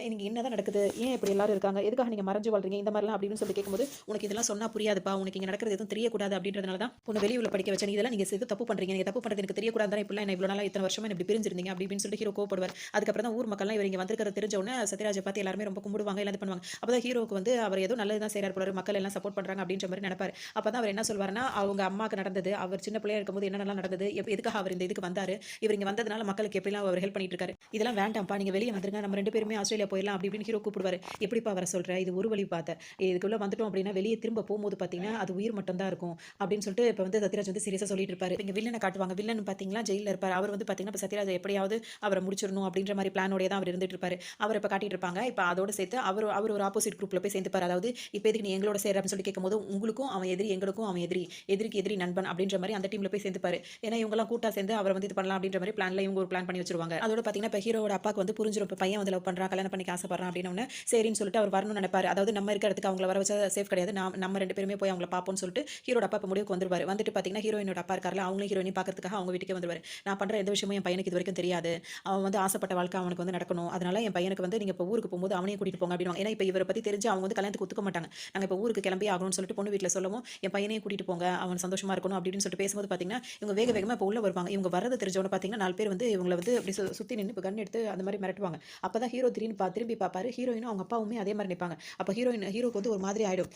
எனக்கு என்னதான் நடக்குது, ஏன் இப்படி எல்லாரும் இருக்காங்க, எதுக்காக நீங்கள் மறைஞ்சு வாழ்றீங்க இந்த மாதிரிலாம் அப்படின்னு சொல்லி கேட்கும்போது, உனக்கு இதெல்லாம் சொன்னால் புரியாதுப்பா, உனக்கு இங்கே நடக்கிறது எதுவும் தெரியக்கூடாது அப்படின்றதுனால தான் உன்னை வெளியூரில் படிக்க வச்சேன், இதெல்லாம் நீங்கள் எது தப்பு பண்ணுறீங்க, நீங்கள் தப்பு பண்ணுறது எனக்கு தெரியக்கூடாது தான் இப்படிலாம் என்ன இவ்வளோ நாளாக இத்தனை வருஷமா இப்படி பிரிஞ்சிருந்தீங்க அப்படின்னு சொல்லிட்டு ஹீரோ கோவப்படுவார். அதுக்கப்புறம் தான் ஊர் மக்கள்லாம் இவர் இங்கே வந்திருக்கிறது தெரிஞ்ச உடனே சத்யராஜை பார்த்து எல்லாருமே ரொம்ப கும்பிடுவாங்க, எல்லாம் இது பண்ணுவாங்க. அப்போ தான் ஹீரோக்கு வந்து அவர் ஏதோ நல்லது தான் செய்கிறார் போல, மக்கள் எல்லாம் சப்போர்ட் பண்ணுறாங்க அப்படின்ற மாதிரி நினைப்பார். அப்போ தான் அவர் என்ன சொல்வார்னா, அவங்க அம்மாவுக்கு நடந்தது, அவர் சின்ன பிள்ளையா இருக்கும்போது என்னென்னலாம் நடந்தது, எதுக்காக அவர் இந்த இதுக்கு வந்தார், இவர் இங்கே வந்ததுனால மக்களுக்கு எப்படிலாம் அவர் ஹெல்ப் பண்ணிட்டு இருக்காரு, இதெல்லாம் வேண்டாம்ப்பா, நீங்கள் வெளியே வந்துருங்க, நம்ம 2 பேருமே ஆஸ்திரேலியா போயிடலாம் அப்படி இப்படின்னு ஹீரோ கூப்பிடுவார். எப்படிப்பா வர சொல்கிற, இது ஒரு வழி பார்த்த, இதுக்குள்ளே வந்துட்டோம் அப்படின்னா வெளியே திரும்ப போகும்போது பார்த்தீங்கன்னா அது உயிர் மட்டும் தான் இருக்கும் அப்படின்னு சொல்லிட்டு இப்போ வந்து சத்யராஜ் வந்து சீரியஸாக சொல்லிட்டு இருப்பாரு. இங்கே வில்லனை காட்டுவாங்க. வில்லன் பார்த்தீங்கன்னா ஜெயிலில் இருப்பார். அவர் வந்து பார்த்தீங்கன்னா இப்போ சத்யராஜ் எப்படியாவது அவரை முடிச்சிடணும் அப்படின்ற மாதிரி பிளானோடய தான் அவர் இருந்துட்டு இருப்பாரு. அவர் இப்போ காட்டிட்டு இருப்பாங்க. இப்போ அதோட சேர்த்து அவர் ஒரு ஆப்போசிட் குரூப்பில் போய் சேர்ந்துப்பார். அதாவது இப்போ எதுக்கு நீ எங்களோட சேர அப்படின்னு சொல்லி கேட்கும்போது, உங்களுக்கும் அவன் எதிரி, எங்களுக்கும் அவன் எதிரி, எதிரிக்கு எதிரி நண்பன் அப்படின்ற மாதிரி அந்த டீமில் போய் சேர்ந்துப்பாரு. ஏன்னா இவங்கெல்லாம் கூட்டா சேர்ந்து அவரை வந்து இது பண்ணலாம் அப்படின்ற மாதிரி பிளான்ல இவங்க ஒரு பிளான் பண்ணி வச்சிருவாங்க. அதோட பார்த்தீங்கன்னா இப்போ ஹீரோட அப்பாவுக்கு வந்து புரிஞ்சிடும், இப்போ பையன் வந்து லவ் பண்ணுறான், கல்யாணம் பண்ணிக்க ஆசைப்படுறான் அப்படின்னு சரின்னு சொல்லிட்டு அவர் வரணும்னு நினைப்பாரு. அதாவது நம்ம இருக்க இடத்துக்கு அவங்கள வர வச்சா சேஃப் கிடையாது, நம்ம 2 பேருமே போய் அவங்கள பார்ப்போம்னு சொல்லிட்டு ஹீரோட அப்பா இப்போ முடிவுக்கு வந்துருவாரு. வந்துட்டு பார்த்தீங்கன்னா ஹீரோயினோட அப்பா இருக்கார்ல, அவங்களும் ஹீரோயினை பார்க்கறதுக்காக அவங்க வீட்டுக்கே வந்துருவாரு. நான் பண்ணுற எந்த விஷயமும் என் பையனுக்கு இது வரைக்கும் தெரியாது, அவன் வந்து ஆசைப்பட்ட வாழ்க்கை அவனுக்கு வந்து நடக்கணும், அதனால என் பையனுக்கு வந்து நீங்கள் இப்போ ஊருக்கு போகும்போது அவனையும் கூட்டிட்டு போங்க அப்படின்னு. ஏன்னா இப்போ இவரை பற்றி தெரிஞ்சு அவங்க வந்து கல்யாணத்துக்கு ஒத்துக்க மாட்டாங்க. நாங்கள் இப்போ ஊருக்கு கிளம்பி ஆகணும்னு சொல்லிட்டு பொண்ணு வீட்டில் சொல்லவும், என் பையனையும் கூட்டிட்டு போங்க, அவன் சந்தோஷமா இருக்கணும் அப்படின்னு சொல்லிட்டு பேசும்போது பார்த்தீங்கன்னா இவங்க வேக வேகமாக இப்போ உள்ள வருவாங்க. இவங்க வரது தெரிஞ்சவன பார்த்தீங்கன்னா 4 பேர் வந்து இவங்களை வந்து அப்படி சுற்றி நின்று இப்போ கன் எடுத்து அந்த மாதிரி மிரட்டுவாங்க. அப்போ தான் ஹீரோ திரும்பி பார்ப்பாரு. ஹீரோயினும் அவங்க அப்பாவுமே அதே மாதிரி நிற்பாங்க. அப்போ ஹீரோக்கு வந்து ஒரு மாதிரி ஆயிடும்.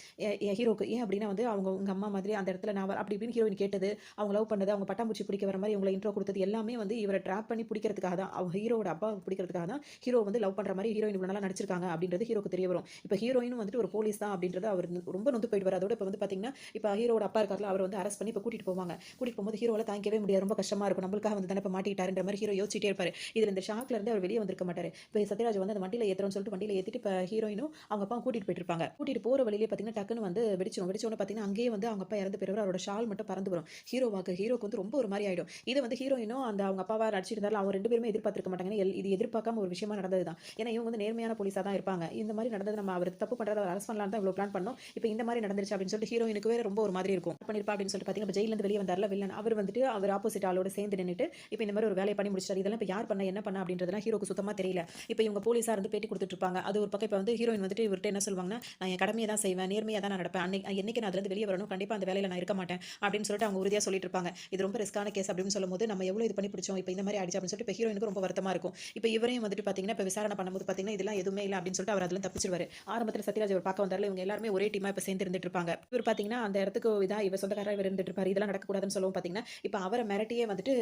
ஹீரோக்கு ஏன் அப்படின்னா வந்து அவங்க உங்க அம்மா மாதிரி அந்த இடத்துல நான் அப்படி இப்படின்னு ஹீரோயின் கேட்டது, அவங்க லவ் பண்ணது, அவங்க பட்டாம்பூச்சி பிடிக்க வர மாதிரி இவங்களை இன்ட்ரோ கொடுத்தது எல்லாமே வந்து இவரை ட்ராப் பண்ணி பிடிக்கிறதுக்காக தான், அவங்க ஹீரோட அப்பா பிடிக்கிறதுக்காக தான் ஹீரோ வந்து லவ் பண்ற மாதிரி ஹீரோயின் இவ்வளவு நாளா நடிச்சிருக்காங்க அப்படின்றது ஹீரோக்கு தெரிய வரும். இப்போ ஹீரோயினும் வந்துட்டு ஒரு போலீஸ் தான் அப்படின்றது அவர் ரொம்ப நொந்து போயிடுவார். அதோட இப்போ வந்து பார்த்தீங்கன்னா இப்போ ஹீரோட அப்பா இருக்கார்ல, அவர் வந்து அரெஸ்ட் பண்ணி இப்போ கூட்டிட்டு போவாங்க. கூட்டிட்டு போகும்போது ஹீரோவில் தாங்கிக்கவே முடியாது, ரொம்ப கஷ்டமா இருக்கும், நம்மளுக்காக வந்து தானே இப்போ மாட்டிட்டாருன்ற மாதிரி ஹீரோ யோசிச்சிட்டே இருப்பாரு. இதில் இந்த ஷாக்ல இருந்து அவர் வெளியே வந்திருக்க மாட்டாரு. இப்போ சத்யராஜ் வந்து அந்த வண்டியில் ஏற்றுறோம்னு சொல்லிட்டு வண்டியில் ஏற்றிட்டு இப்போ ஹீரோயினும் அவங்க அப்பா கூட்டிட்டு போயிட்டு இருப்பாங்க. கூட்டிட்டு போகிற வழியிலே பார்த்தீங்கன்னா டக்குன்னு வந்து வெடிச்சோன்னு பார்த்தீங்கன்னா அங்கேயே வந்து அவங்க அப்பா இறந்து போயிடுவார். அவரோட ஷால் மட்டும் பறந்து வரும். ஹீரோக்கு வந்து ரொம்ப ஒரு மாதிரி ஆயிடும். இது வந்து ஹீரோயினும் அந்த அவங்க அப்பாவா நடிச்சிருந்தாலும் அவங்க 2 பேருமே எதிர்பார்த்திருக்க மாட்டாங்க. இது எதிர்பார்க்காம ஒரு விஷயமா நடந்தது தான். ஏன்னா இவங்க வந்து நேர்மையான போலீஸாக தான் இருப்பாங்க. இந்த மாதிரி நடந்தது, நம்ம அவர் தப்பு பண்ணுறத அவர் அரெஸ்ட் பண்ணலாம் தான் இவ்வளோ பிளான் பண்ணோம். இப்போ இந்த மாதிரி நடந்துருச்சு அப்படின்னு சொல்லிட்டு ஹீரோயினுக்கு வேற ரொம்ப ஒரு மாதிரி இருக்கும். பண்ணிருப்பா அப்படின்னு சொல்லிட்டு பார்த்தீங்கன்னா ஜெயிலேருந்து வெளியே வந்தார்ல வில்லன், அவர் வந்துட்டு அவர் ஆப்போசிட் ஆளோட சேர்ந்து நின்றுட்டு இப்போ இந்த மாதிரி ஒரு வேலையை பண்ணி முடிச்சிட்டாரு. இதெல்லாம் இப்போ யார் பண்ண என்ன பண்ண அப்படின்றதுலாம் ஹீரோக்கு சுத்தமாக தெரியல. இப்போ இவங்க போலீஸாக இருந்து பேட்டி கொடுத்துட்டு இருப்பாங்க. அது ஒரு பக்கம் இப்போ வந்து ஹீரோயின் வந்துட்டு இவர்கிட்ட என்ன சொல்லுவாங்கன்னா, நான் என் கடமையை தான் செய்வேன், நேர்மையாக தான் நான் நடப்பேன், என்னைக்கு நான் அதுலேருந்து வெளியே வரணும், கண்டிப்பாக அந்த வேலையில் நான் இருக்க மாட்டேன் அப்படின்னு சொல்லிட்டு அவங்க உறுதியாக சொல்லிட்டு இருப்பாங்க. இது ரொம்ப ரிஸ்கான கேஸ் அப்படின்னு சொல்லும்போது நம்ம எவ்வளோ இது பண்ணி பிடிச்சோம், இப்போ இந்த மாதிரி ஆயிடுச்சு அப்படின்னு சொல்லிட்டு இப்போ ஹீரோயினுக்கு ரொம்ப வருத்தமாக இருக்கும். இப்போ இவரையும் வந்துட்டு பார்த்தீங்கன்னா இப்போ விசாரணை பண்ணும்போது பார்த்தீங்கன்னா இதெல்லாம் எதுவுமே இல்லை அப்படின்னு சொல்லிட்டு அவர் அதில் தப்பிச்சிருவாரு. ஆரம்பத்தில் சத்யராஜ் அவர் பார்க்க வந்தார்ல, இவங்க எல்லாருமே ஒரே டீமாக இப்போ சேர்ந்து இருந்துட்டு இருப்பாங்க. இவர் பார்த்தீங்கன்னா அந்த இடத்துக்கு இதாக இவர் சொந்தக்காரர் இவர் இருந்துட்டு இருப்பாரு. இதெல்லாம் நடக்கக்கூடாதுன்னு சொல்லவும் பார்த்தீங்கன்னா இப்போ அவரை மிரட்டியே வந்துட்டு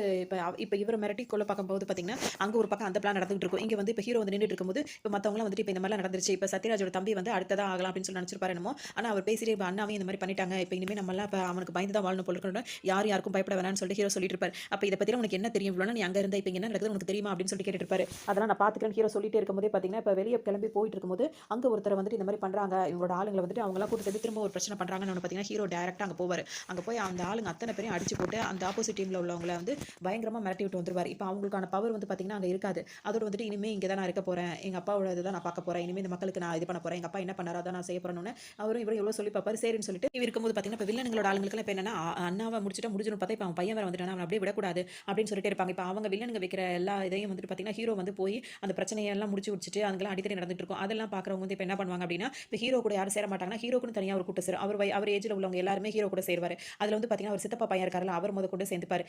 இப்போ இவரை மிரட்டி கொள்ள பார்க்கும்போது பார்த்தீங்கன்னா அங்கே ஒரு பக்கம் அந்த பிளான் நடந்துகிட்டு இருக்கும். இங்கே வந்து இப்போ ஹீரோ வந்து நின்றுட்டு இருக்கும்போது இப்போ மற்றவங்களாம் வந்துட்டு இப்போ இந்த மாதிரிலாம் நடந்துருச்சு, இப்போ சத்யராஜோட தம்பி வந்து அடுத்ததாக ஆகலாம் அப்படின்னு சொல்லி நினச்சிருப்பாரு என்னமோ. ஆனால் அவர் பேசிட்டு இப்போ அண்ணாவையும் இந்த மாதிரி பண்ணிட்டாங்க, இப்போ இனிமேல் நம்மளாம் இப்போ அவனுக்கு பயந்து தான் வாழணும் போல இருக்கணும், யாருக்கும் பயப்பட வேணாம்னு சொல்லிட்டு ஹீரோ சொல்லிட்டு இருப்பாரு. அப்போ இதை பற்றி உனக்கு என்ன தெரியும், இவ்வளோ நீ அங்கே இருந்தா இப்போ என்ன நடக்குது உனக்கு தெரியுமா அப்படின்னு சொல்லிட்டு கேட்டுட்டு இருப்பாரு. அதெல்லாம் நான் பார்த்துக்கிறேன் ஹீரோ சொல்லிட்டே இருக்கும்போதே பார்த்தீங்கன்னா இப்போ வெளியே கிளம்பி போயிட்டு இருக்கும்போது அங்கே ஒருத்தர் வந்துட்டு இந்த மாதிரி பண்ணுறாங்க, இவங்களோட ஆளுங்களை வந்துட்டு அவங்களாம் கூட்டு சேர்ந்து திரும்ப ஒரு பிரச்சனை பண்ணுறாங்கன்னு பார்த்தீங்கன்னா ஹீரோ டேரக்டாக அங்கே போவார். அங்கே போய் அந்த ஆளுங்க அத்தனை பேரையும் அடிச்சு போட்டு அந்த ஆப்போசிட் டீமில் உள்ளவங்களை வந்து பயங்கரமாக மிரட்டி விட்டு வந்துருவார். இப்போ அவங்களுக்கான பவர் வந்து பார்த்தீங்கன்னா அங்கே இருக்காது. அதோட வந்துட்டு இனிமேல் இங்கே தான் நான் இருக்க போகிறேன், எங்கள் அப்பாவோட இதுதான் நான் பார்க்க போகிறேன், இனிமேல் இந்த மக்களுக்கு நான் இது பண்ண போகிறேன், எங்கள் அப்பா என்ன பண்ணாரோ அதை நான் செய்ய போகிறேன்னு அவரும் இவரும் எவ்வளோ சொல்லி பார்ப்பாரு. சரின்னு சொல்லிட்டு இவர் இருக்கும்போது பார்த்தீங்கன்னா இப்போ வில்லனுங்களோட ஆளுங்களுக்குலாம் இப்போ என்னன்னா அண்ணாவை முடிஞ்சிடும் பார்த்தா இப்போ அவன் பையன் வேறு வந்துட்டான், அவன் அப்படியே விடக்கூடாது அப்படின்னு சொல்லிட்டு இருப்பாங்க. இப்போ அவங்க வில்லனுங்க வைக்கிற எல்லா இதையும் வந்துட்டு பார்த்தீங்கன்னா ஹீரோ வந்து போய் அந்த பிரச்சனையெல்லாம் முடிச்சு வச்சுட்டு அங்கெல்லாம் அடித்தடி நடந்துட்டு இருக்கும். அதெல்லாம் பார்க்குறவங்க வந்து இப்போ என்ன பண்ணுவாங்க அப்படின்னா இப்போ ஹீரோ கூட யாரும் சேர மாட்டாங்கன்னா ஹீரோக்குன்னு தனியாக ஒரு கூட்டம் சேரும். அவர் ஏஜில் உள்ளவங்க எல்லாருமே ஹீரோ கூட சேருவார். அதில் வந்து பார்த்தீங்கன்னா அவர் சித்தப்பா பையன் இருக்காருல, அவர் முத கொண்டு சேர்ந்துப்பார்.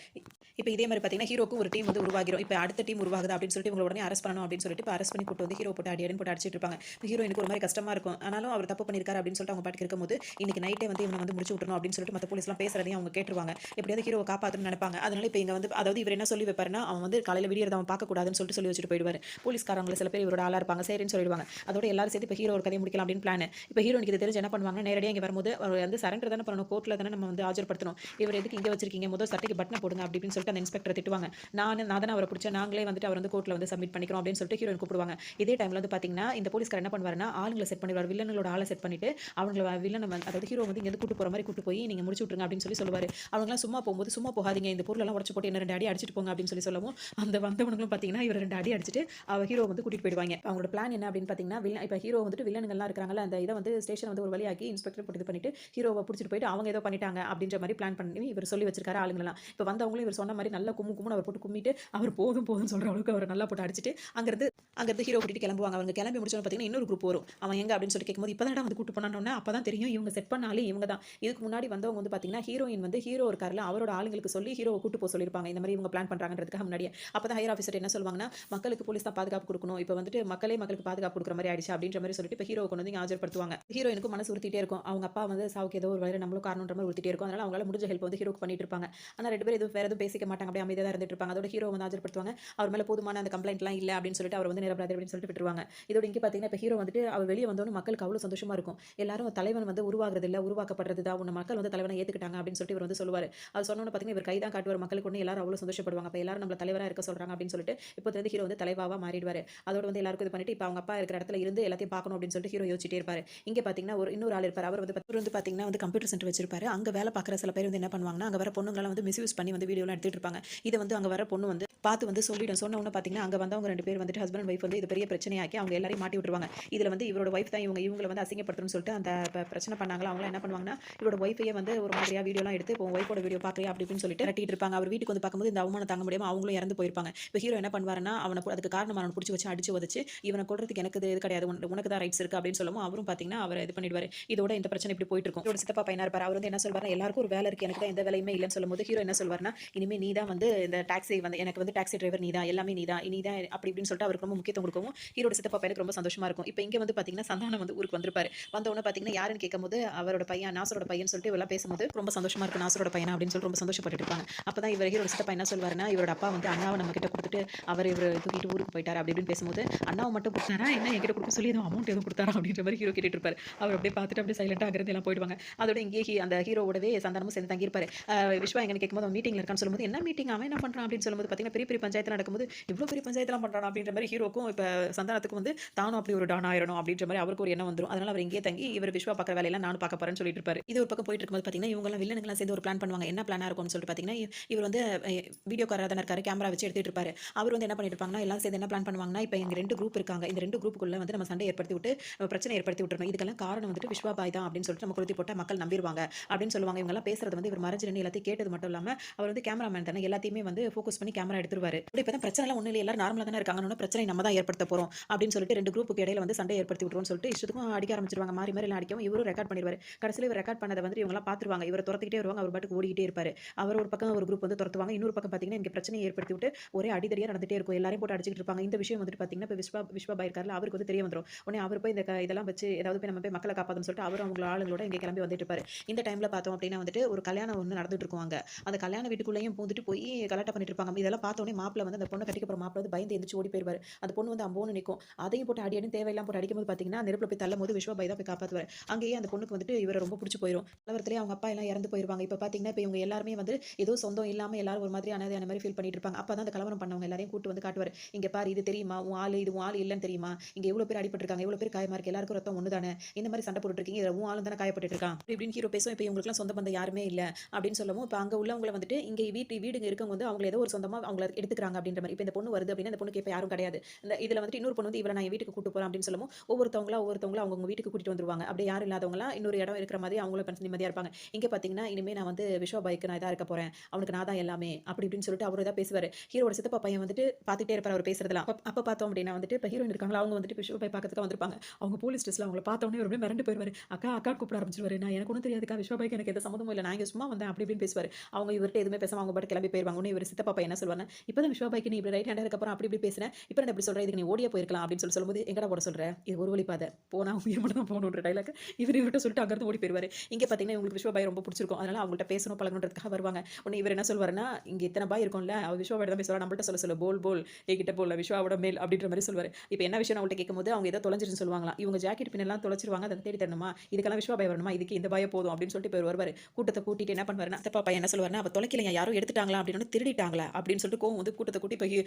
இப்போ இதே மாதிரி பார்த்தீங்கன்னா ஹீரோக்கும் ஒரு டீம் வந்து உருவாகிரும். இப்போ அடுத்த டீம் உருவாகுது அப்படின்னு சொல்லிட்டு இவங்க உடனே அரெஸ்ட் பண்ணணும் அப்படின்னு சொல்லிட்டு இப்போ அரெஸ்ட் பண்ணி கூட்டு வந்து ஹீரோ போட்டு அடியடின்னு போட்டு அடிச்சிட்டு இருப்பாங்க. ஹீரோயினுக்கு ஒரு மாதிரி கஷ்டமா இருக்கும். ஆனாலும் அவர் தப்பு பண்ணியிருக்காரு அப்படின்னு சொல்லிட்டு அவங்க பாட்டுக்கு இருக்கும்போது இன்னைக்கு நைட்டே வந்து இவனை வந்து முடிச்சு விட்டுறணும் அப்படின்னு சொல்லிட்டு மற்ற போலீஸ்லாம் பேசுறதையும் அவங்க கேட்டுருவாங்க. எப்படியாவது ஹீரோவை காப்பாற்றணும்னு நினைப்பாங்க. அதனால இப்போ இங்கே வந்து அதாவது இவர் என்ன சொல்லி வைப்பாருன்னா அவன் வந்து காலையில் விடியறத அவன் பார்க்கக்கூடாதுன்னு சொல்லிட்டு சொல்லி வச்சுட்டு போயிடுவார். போலீஸ்காரங்களை சில பேர் இவரோட ஆளாக இருப்பாங்க, சரின்னு சொல்லிடுவாங்க. அதோட எல்லாரும் சேர்த்து இப்போ ஹீரோ ஒரு கதையை முடிக்கலாம் அப்படின்னு பிளான். இப்போ ஹீரோனுக்கு இது தெரிஞ்சு என்ன பண்ணுவாங்க, நேரடியாக இங்கே வரும்போது அவர் வந்து சரண்டர் தானே பண்ணணும், கோர்ட்டில் தானே நம்ம வந்து ஆஜர்படுத்தணும், இவர் எதுக்கு இங்கே வச்சிருக்கீங்க, முதல் சட்டைக்கு பட்டனை போடுங்க அப்படின்னு சொல்லிட்டு அந்த இன்ஸ்பெக்டர் திட்டுவாங்க. நான் தானே அவரை பிடிச்ச, நாங்களே வந்துட்டு அவர் வந்து கோர்ட்டில் வந்து சப்மிட் பண்ணிக்கிறோம் அப்படின்னு சொல்லிட்டு ஹீரோயின் கூப்பிடுவாங்க. இதே டைமில் வந்து பார்த்தீங்கன்னா இந்த போலீஸ்கார் என்ன பண்ணுவாருன்னா ஆளுங்களை செட் பண்ணிடுவார், வில்லனோட ஆளை செட் பண்ணிட்டு அவங்கள வில்லனை அதாவது ஹீரோ வந்து இங்கே கூட்டு போகிற மாதிரி கூட்டு போய் நீங்கள் முடிச்சு விட்டுருங்க அப்படின்னு சொல்லி சொல்லுவார். அவங்களாம் சும்மா போகும்போது சும்மா போகாதீங்க, இந்த பொருளெல்லாம் உடச்சு போட்டு என்ன 2 அடி அடிச்சுட்டு போங்க அப்படின்னு சொல்லவும் அந்த வந்தவங்களும் பார்த்தீங்கன்னா இவர் 2 அடி அடிச்சுட்டு ஹீரோ வந்து கூட்டிட்டு போயிடுவாங்க. அவங்களோட பிளான் என்ன அப்படின்னு பார்த்தீங்கன்னா இப்போ ஹீரோ வந்துட்டு வில்லனுங்கள்லாம் இருக்காங்கல்ல அந்த இதை வந்து ஸ்டேஷன் வந்து ஒரு வழியாக்கி இன்ஸ்பெக்டர் போட்டு இது பண்ணிட்டு ஹீரோவை பிடிச்சிட்டு போயிட்டு அவங்க ஏதோ பண்ணிட்டாங்க அப்படின்ற மாதிரி பிளான் பண்ணி பார்த்தீங்கன்னா இவர் சொல்லி வச்சிருக்காரு ஆளுங்களெல்லாம். இப்போ வந்தவங்களும் இவர் சொன்ன மாதிரி நல்லா கும்முன்னு அவர் போட்டு கும்மிட்டு அவர் போதும் போதும்னு சொல்கிற அளவுக்கு அவர் நல்லா போட்டு அடிச்சுட்டு அங்கேருந்து ஹீரோ கூட்டிட்டு கிளம்புவாங்க. அவங்க கிளம்பி முடிச்சோன்னு பார்த்தீங்கன்னா இன்னொரு குரூப் வரும். அவன் எங்க அப்படின்னு சொல்லி கேட்கும்போது இப்போ தான் வந்து கூட்டு போனானோன்னா அப்போ தான் தெரியும் இவங்க செட் பண்ணாலே இவங்க தான். இதுக்கு முன்னாடி வந்தவங்க வந்து பார்த்தீங்கன்னா ஹீரோயின் வந்து ஹீரோ இருக்கார்ல அவரோட ஆளுங்களுக்கு சொல்லி ஹீரோவை கூட்டு போக சொல்லியிருப்பாங்க. இந்த மாதிரி இவங்க பிளான் பண்ணுறாங்கன்றதுக்காக முன்னாடியே. அப்போ தான் ஹையர் ஆஃபீஸர் என்ன சொல்லுவாங்கன்னா மக்களுக்கு போலீஸ் தான் பாதுகாப்பு கொடுக்கணும். இப்போ வந்துட்டு மக்களுக்கு பாதுகாப்பு கொடுக்குற மாதிரி ஆயிடுச்சு அப்படின்ற மாதிரி சொல்லிட்டு இப்போ ஹீரோ கொண்டு வந்து ஆஜர்படுத்துவாங்க. ஹீரோயினுக்கு மனசு உறுத்திட்டே இருக்கும். அவங்க அப்பா வந்து சாவுக்கு ஏதோ ஒரு வேலை நம்மளும் காரணன்ற மாதிரி உறுத்திட்டே இருக்கும். அதனால அவங்களால முடிஞ்ச ஹெல்ப் வந்து ஹீரோக்கு பண்ணிட்டு இருப்பாங்க. ஆனால் 2 பேரும் எதுவும் வேற எதுவும் பேசிக்க மாட்டாங்க. அப்படியே அமைதியாக தான் இருந்துட்டு இருப்பாங்க. அதோட ஹீரோ வந்து ஆஜர்படுத்துவாங்க. அவர் மேலே போதுமான அந்த கம்ப்ளைண்ட்லாம் இல்லை அப்படின்னு சொல்லிட்டு அவர் வந்து நிரபராதி அப்படின்னு சொல்லிட்டு விட்டுருவாங்க. இதோட இங்கே பார்த்தீங்கன்னா இப்போ ஹீரோ வந்துட்டு அவர் வெளியே வந்தோன்னு மக்களுக்கு அவ்வளோ சந்தோஷமா இருக்கும். எல்லாரும் தலைவன் வந்து உருவாகிறது இல்லை உருவாக்கப்படுறது தான். உன்னை மக்கள் வந்து தலைவனை ஏற்றுக்கிட்டாங்க அப்படின்னு சொல்லிட்டு இவர் வந்து சொல்லுவார். அது சொன்னோன்னு பார்த்தீங்கன்னா இவர் கை தான் காட்டுவார். மக்களுக்கு ஒன்று எல்லாரும் அவ்வளோ சந்தோஷப்படுவாங்க. அப்போ எல்லாரும் நம்மள தலைவராக இருக்க சொல்கிறாங்க அப்படின்னு சொல்லிட்டு இப்போ வந்து ஹீரோ வந்து தலைவாக மாறிடுவார். அதோட வந்து எல்லாருக்கும் இது பண்ணிட்டு இப்போ அவங்க அப்பா இருக்கிற இடத்துல இருந்து எல்லாத்தையும் பார்க்கணும் அப்படின்னு சொல்லிட்டு ஹீரோ யோசிச்சிட்டே இருப்பார். இங்கே பார்த்தீங்கன்னா இன்னொரு ஆள் இருப்பார். அவர் வந்து பார்த்தீங்கன்னா வந்து கம்ப்யூட்டர் சென்டர் வச்சிருப்பாரு. அங்கே வேலை பார்க்குற சில பேர் வந்து என்ன பண்ணுவாங்கன்னா அங்கே வர பொண்ணுங்களை வந்து மிஸ்யூஸ் பண்ணி வந்து வீடியோலாம் எடுத்துட்டு இருப்பாங்க. இதை வந்து அங்கே வர பொண்ணு வந்து பார்த்து வந்து சொல்லிடும். சொன்ன உடனே பார்த்தீங்கன்னா அங்கே வந்தவங்க 2 பேர் வந்துட்டு ஹஸ்பண்ட் அண்ட் ஒய்ஃப் வந்து இது பெரிய பிரச்சனையாக்கி அவங்க எல்லாரையும் மாட்டி விட்டுருவாங்க. இதில் வந்து இவரோட ஒய்ஃப் தான் இவங்களை வந்து அசிங்கப்படுத்தணும்னு சொல்லிட்டு அந்த பிரச்சனை பண்ணாங்களா அவங்க என்ன பண்ணுவாங்கன்னா இவரோட ஒய்ஃபையே வந்து ஒரு மாதிரியா வீடியோலாம் எடுத்து இப்போ ஒய்ஃபோட வீடியோ பார்க்கறியா அப்படி இப்படின்னு சொல்லிட்டு கட்டிட்டு இருப்பாங்க. அவர் வீட்டுக்கு வந்து பார்க்கும்போது இந்த அவமானம் தாங்க முடியாமல் அவங்களும் இறந்து போயிருப்பாங்க. இப்போ ஹீரோ என்ன பண்ணுவாருன்னா அதுக்கு காரணம் அவனை பிடிச்சி வச்சு அடிச்சு வச்சு இவனை கொள்றதுக்கு எனக்கு இது கிடையாது உனக்கு தான் ரைட்ஸ் இருக்கு அப்படின்னு சொல்லவும் அவரும் பார்த்தீங்கன்னா அவர் இது பண்ணிடுவார். இதோட இந்த பிரச்சனை இப்படி போயிட்டு இருக்கும். இவரோட சித்தப்பா பையனா இருப்பார். அவர் வந்து என்ன சொல்வாரு எல்லாருக்கும் ஒரு வேலை இருக்கு எனக்கு தான் எந்த வேலையுமே இல்லைன்னு சொல்லும்போது ஹீரோ என்ன சொல்வாருன்னா இனிமே நீ தான் வந்து இந்த டாக்ஸி வந்து எனக்கு வந்து டாக்ஸி டிரைவர் நீ தான் எல்லாமே நீ தான் அப்படி இப்படின்னு சொல்லிட்டு அவருக்கு ரொம்ப முக்கியத்துவம் கொடுக்கவும் ஹீரோட சித்தப்பா பையனுக்கு ரொம்ப சந்தோஷமா இருக்கும். இப்போ இங்கே வந்து பார்த்தீங்கன்னா சந்தானம் வந்து ஊருக்கு வந்திருப்பாரு. வந்தவொடனே பார்த்தீங்கன்னா யாருன்னு கேட்கும்போது அவரோட பையன் நாசரோட பையன் சொல்லிட்டு இவெல்லாம் பேசும்போது ரொம்ப சந்தோஷமா இருக்கும் நாசரோட பையன் அப்படின்னு சொல்லிட்டு ரொம்ப சந்தோஷப்பட்டு இருப்பாங்க. அப்பதான் இவர் ஹீரோட சித்தப்பா என்ன சொல்வாருன்னா இவரோட அப்பா வந்து அண்ணாவை நம்ம கிட்ட கொடுத்துட்டு இவர் தூக்கிட்டு ஊருக்கு போயிட்டாரு அப்படி இப்படின்னு பேசும்போது அண்ணாவை மட்டும் கொடுத்தாரா என்ன என்கிட்ட கொடுக்க சொல்லி எதுவும் அமௌண்ட் எதுவும் கொடுத்தாரா அப்படின்ற மாதிரி ஹீரோ கேட்டுட்டு இருப்பாரு. அவர் அப்படியே பார்த்துட்டு அப்படியே சைலண்டாக அங்கிருந்து எல்லாம் போயிடுவாங்க. அதோட இங்கே அந்த ஹீரோவோடவே சந்தானமும் சேர்ந்து தங்கியிருப்பாரு. விஸ்வா எங்கன்னு கேட்கும்போது அவன் மீட்டிங்ல இருக்கான்னு சொல்லும்போது என்ன மீட்டிங் அவன் என்ன பண்றான் அப்படின்னு சொல்லும்போது பார்த்தீங்கன்னா பெரிய பெரிய பஞ்சாயத்து நடக்கும்போது இவ்வளோ பெரிய பஞ்சாயத்துலாம் பண்றான் அப்படின்ற மாதிரி ஹீரோக்கும் இப்போ சந்தானத்துக்கும் வந்து தானும் அப்படி ஒரு டான் ஆயிரணும் அப்படின்ற மாதிரி அவருக்கு ஒரு எண்ணம் வந்துடும். அதனால அவர் இங்கே தங்கி இவர் விஸ்வா பார்க்குற வேலையெல்லாம் நானும் பார்க்க போறேன்னு சொல்லிட்டு இருப்பாரு. இது ஒரு பக்கம் போயிட்டு இருக்கும்போது பார்த்தீங்கன்னா இவங்கெல்லாம் வில்லனுங்கெல்லாம் சேர்ந்து ஒரு பிளான் பண்ணுவாங்க. என்ன பிளானா இருக்கும்னு சொல்லிட்டு பார்த்தீங்கன்னா இவர் வந்து வீடியோ காரர் தானே இருக்காரு கேமரா வச்சு எடுத்துட்டு இருப்பாரு. அவர் வந்து என்ன பண்ணிட்டு இருப்பாங்கன்னா எல்லாம் சேர்ந்து என்ன பிளான் பண்ணுவாங்கன்னா இப்போ எங்க 2 குரூப் இருக்காங்க. இந்த 2 குரூப்புக்குள்ள வந்து நம்ம சண்டை ஏற்படுத்தி விட்டு பிரச்சனை ஏற்படுத்தி விட்டுறணும். இதுக்கெல்லாம் காரணம் வந்துட்டு விஸ்வா பாய் தான் அப்படின்னு சொல்லிட்டு நம்ம கொளுத்தி போட்டால் மக்கள் நம்பிடுவாங்க அப்படின்னு சொல்லுவாங்க. இவங்க எல்லாம் பேசுறது வந்து இவர் மறைஞ்சு நின்று எல்லாத்தையும் கேட்டது மட்டும் இல்லாம அவர் வந்து கேமராமேன் தானே எல்லாத்தையுமே வந்து ஃபோக்கஸ் பண்ணி கேமரா எடுத்துருவாரு. இப்போ தான் பிரச்சனை எல்லாம் ஒன்றும் இல்லை எல்லாரும் நார்மலாக தானே இருக்காங்க பிரச்சனை நம்ம தான் ஏற்படுத்த போறோம் அப்படின்னு சொல்லிட்டு 2 குரூப்புக்கு இடையில வந்து சண்டை ஏற்படுத்தி விட்டுருவோம்னு சொல்லிட்டு இஷ்டத்துக்கும் அடிக்க ஆரம்பிச்சிருவாங்க. மாறி மாறி எல்லாம் அடிக்கவும் இவரும் ரெக்கார்ட் பண்ணிடுவார். கடைசியில் இவர் ரெக்கார்ட் பண்ணதை வந்து இவங்க எல்லாம் பார்த்துருவாங்க. இவரை துரத்திக்கிட்டே வருவாங்க. அவர் பாட்டுக்கு ஓடிக்கிட்டே இருப்பாரு. அவர் ஒரு பக்கம் ஒரு குரூப் வந்து துரத்துவாங்க. இன்னொரு பக்கம் பார்த்தீங்கன்னா இங்கே பிரச்சனையை ஏற்படுத்தி விட்டு ஒரே அடிதடியாக நடந்துட்டே இருக்கும். எல்லாரையும் போட்டு அடிச்சிட்டு இருப்பாங்க. இந்த விஷயம் வந்துட்டு பார்த்தீங்கன்னா இப்போ விஸ்வா பாய் இருக்காருல அவருக்கு வந்து தெரிய வந்துடும். உடனே அவர் போய் இதெல்லாம் வச்சு ஏதாவது போய் நம்ம போய் மக்களை காப்பாதுன்னு சொல்லிட்டு அவர் அவங்களோட ஆளுங்களோட இங்கே கிளம்பி வந்துட்டு இருப்பாரு. இந்த டைம்ல பார்த்தோம் அப்படின்னா வந்துட்டு ஒரு கல்யாணம் ஒன்று நடந்துட்டு இருக்குவாங்க. அந்த கல்யாண வீட்டுக்குள்ளேயும் பூந்துட்டு போய் கலாட்டா பண்ணிட்டு இருப்பாங்க. இதெல்லாம் பார்த்தோன்னே மாப்பிள்ள வந்து அந்த பொண்ணை கட்டிக்க போற மாப்பிள்ள வந்து பயந்து எந்திரிச்சு ஓடி போயிருவாரு. அந்த பொண்ணு வந்து அம்போன்னு நிற்கும். அதையும் போட்டு அடி தேவையெல்லாம் போட்டு அடிக்கும்போது பார்த்தீங்கன்னா நெருப்புல போய் தள்ளும்போது விஸ்வா பாய் தான் போய் காப்பாற்றுவார். அங்கேயே அந்த பொண்ணுக்கு வந்துட்டு இவரை ரொம்ப பிடிச்சி போயிடும். கலவரத்திலே அவங்க அப்பா எல்லாம் இறந்து போயிருவாங்க. இப்போ பார்த்தீங்கன்னா இப்போ இவங்க எல்லாருமே வந்து ஏதோ சொந்தம் இல்லாமல் எல்லாரும் ஒரு மாதிரி அனாதை மாதிரி ஃபீல் பண்ணிட்டு இருப்பாங்க. அப்போ தான் அந்த கலவரம் பண்ணவங்க எல்லாரையும் கூட்டு வந்து காட்டுவார். இங்கே பாரு இது தெரியுமா உன் ஆளு இது உன் ஆளு இல்லைன்னு தெரியுமா இங்கே எவ்வளோ பேர் அடிபட்டிருக்காங்க எவ்வளோ பேர் காயமா இருக்கு எல்லாருக்கும் ரத்தம் ஒன்று தானே இந்த மாதிரி சண்டை போட்டு இருக்கீங்க இதில் உன் ஆளும் தானே காயப்பட்டு இருக்கான் இப்படின்னு ஹீரோ பேசும். இப்போ இவங்களுக்குலாம் சொந்த பந்தம் யாருமே இல்லை அப்படின்னு சொல்லவும் இப்போ அங்கே உள்ளவங்களை வந்துட்டு இங்கே வீடுங்க இருக்கவங்க வந்து அவங்க ஏதோ ஒரு சொந்தமாக அவங்கள எடுத்துக்கிறாங்க அப்படின்ற மாதிரி. இப்போ இந்த பொண்ணு வருது அப்படின்னா இந்த பொண்ணுக்கு இப்போ யாரும் கிடையாது. இந்த இதில் வந்துட்டு இன்னொரு பொண்ணு வந்து இவரை நான் வீட்டுக்கு கூட்டு போறேன் அப்படின்னு சொல்லவும் ஒவ்வொருத்தவங்களா அவங்க வீட்டுக்கு கூட்டிட்டு வந்துருவாங்க. அப்படியே யாரும் இல்லாதவங்களா இன்னொரு இடம் இருக்கிற மாதிரி அவங்களும் கொஞ்சம் நிம்மதியா இருப்பாங்க. இங்கே பார்த்தீங்கன்னா இனிமே நான் வந்து விஸ்வா பாய்க்கு நான் இதாக இருக்க போறேன் அவனுக்கு நான் தான் எல்லாமே அப்படி இப்படின்னு சொல்லிட்டு அவர் ஏதாவது பேசுவார். ஹீரோட சித்தப்பா பையன் வந்துட்டு பார்த்துட்டே இருப்பார் அவர் பேசுறதுலாம். அப்போ பார்த்தோம் அப்படின்னா வந்துட்டு இப்போ ஹீரோயின் இருக்காங்களா அவங்க வந்துட்டு விஸ்வா பாய் பார்க்கறதுக்கு வந்திருப்பாங்க. அவங்க போலீஸ் ஸ்டேஷன்ல அவங்கள பார்த்தோன்னே ஒரு மிரண்டு போயிருவாரு. அக்கா கூப்பிட ஆரம்பிச்சிருவாரு. நான் எனக்கு ஒன்றும் தெரியாதுக்கா விஸ்வா பாய்க்கு எனக்கு எந்த சம்மந்தமும் இல்லை நான் இங்கே சும்மா வந்தேன் அப்படி இப்படின்னு பேசுவார். அவங்க இவர்கிட்ட எதுவுமே பேசாம அவங்க பாட்டு கிளம்பி போயிருவாங்க. உடனே இவர் சித்தப்பா பையன் என்ன சொல்லுவாங்க இப்போதான் விஸ்வா பாய்க்கு நீ இப்படி ரைட் ஹேண்டா இருக்கப்பறம் அப்படி இப்படி பேசுறேன் இப்போ நான் எப்படி சொல்றேன் இதுக்கு நீ ஓடியா போயிருக்கலாம் அப்படின்னு சொல்லும்போது எங்கடா போட சொல்ற இது ஒரு வழி பாதை போனா உயிர் மட்டும் தான் போகணுன்ற டைலாக் இவர்கிட்ட சொல்லிட்டு அங்கிருந்து ஓடி போயிருவாரு. இங்கே பார்த்தீங்கன்னா இவங்களுக்கு விஸ்வா பாய் ரொம்ப பிடிச்சிருக்கும். அதனால அவங்கள்ட்ட பேசணும் பழகணுன்றதுக்காக வருவாங்க. உடனே இவர் என்ன சொல்வாருன்னா இங்கே இத்தனை பாய் இருக்கும்ல அவர் விஸ்வா பாய் தான் பேசுவார் நம்மள்ட்ட சொல்ல போல் என்கிட்ட போல விஸ்வாவோட மேல் அப்படின்ற மாதிரி சொல்வார். இப்போ என்ன விஷயம் அவங்கள்ட்ட கேட்கும்போது அவங்க ஏதோ தொலைஞ்சிருன்னு சொல்லுவாங்களா இவங்க ஜாக்கெட் பின்னெல்லாம் தொலைச்சிருவாங்க அதை தேடி தரணுமா இதுக்கெல்லாம் விஸ்வா பாய் வரணுமா இதுக்கு இந்த பாய போதும் அப்படின்னு சொல்லிட்டு இப்போ வருவார். கூட்டத்தை கூட்டிட்டு என்ன பண்ணுவாருன்னா சித்தப்பா பையன் என்ன சொல்வாருன்னா அவ தொலைக்கலையா யாரும் எடுத்துட்டாங்களா அப்படின்னு திருடிட்டாங்களா அப்படின்னு சொல்லிட்டு கோவம் வந்து கூட்டத்தை கூட்டி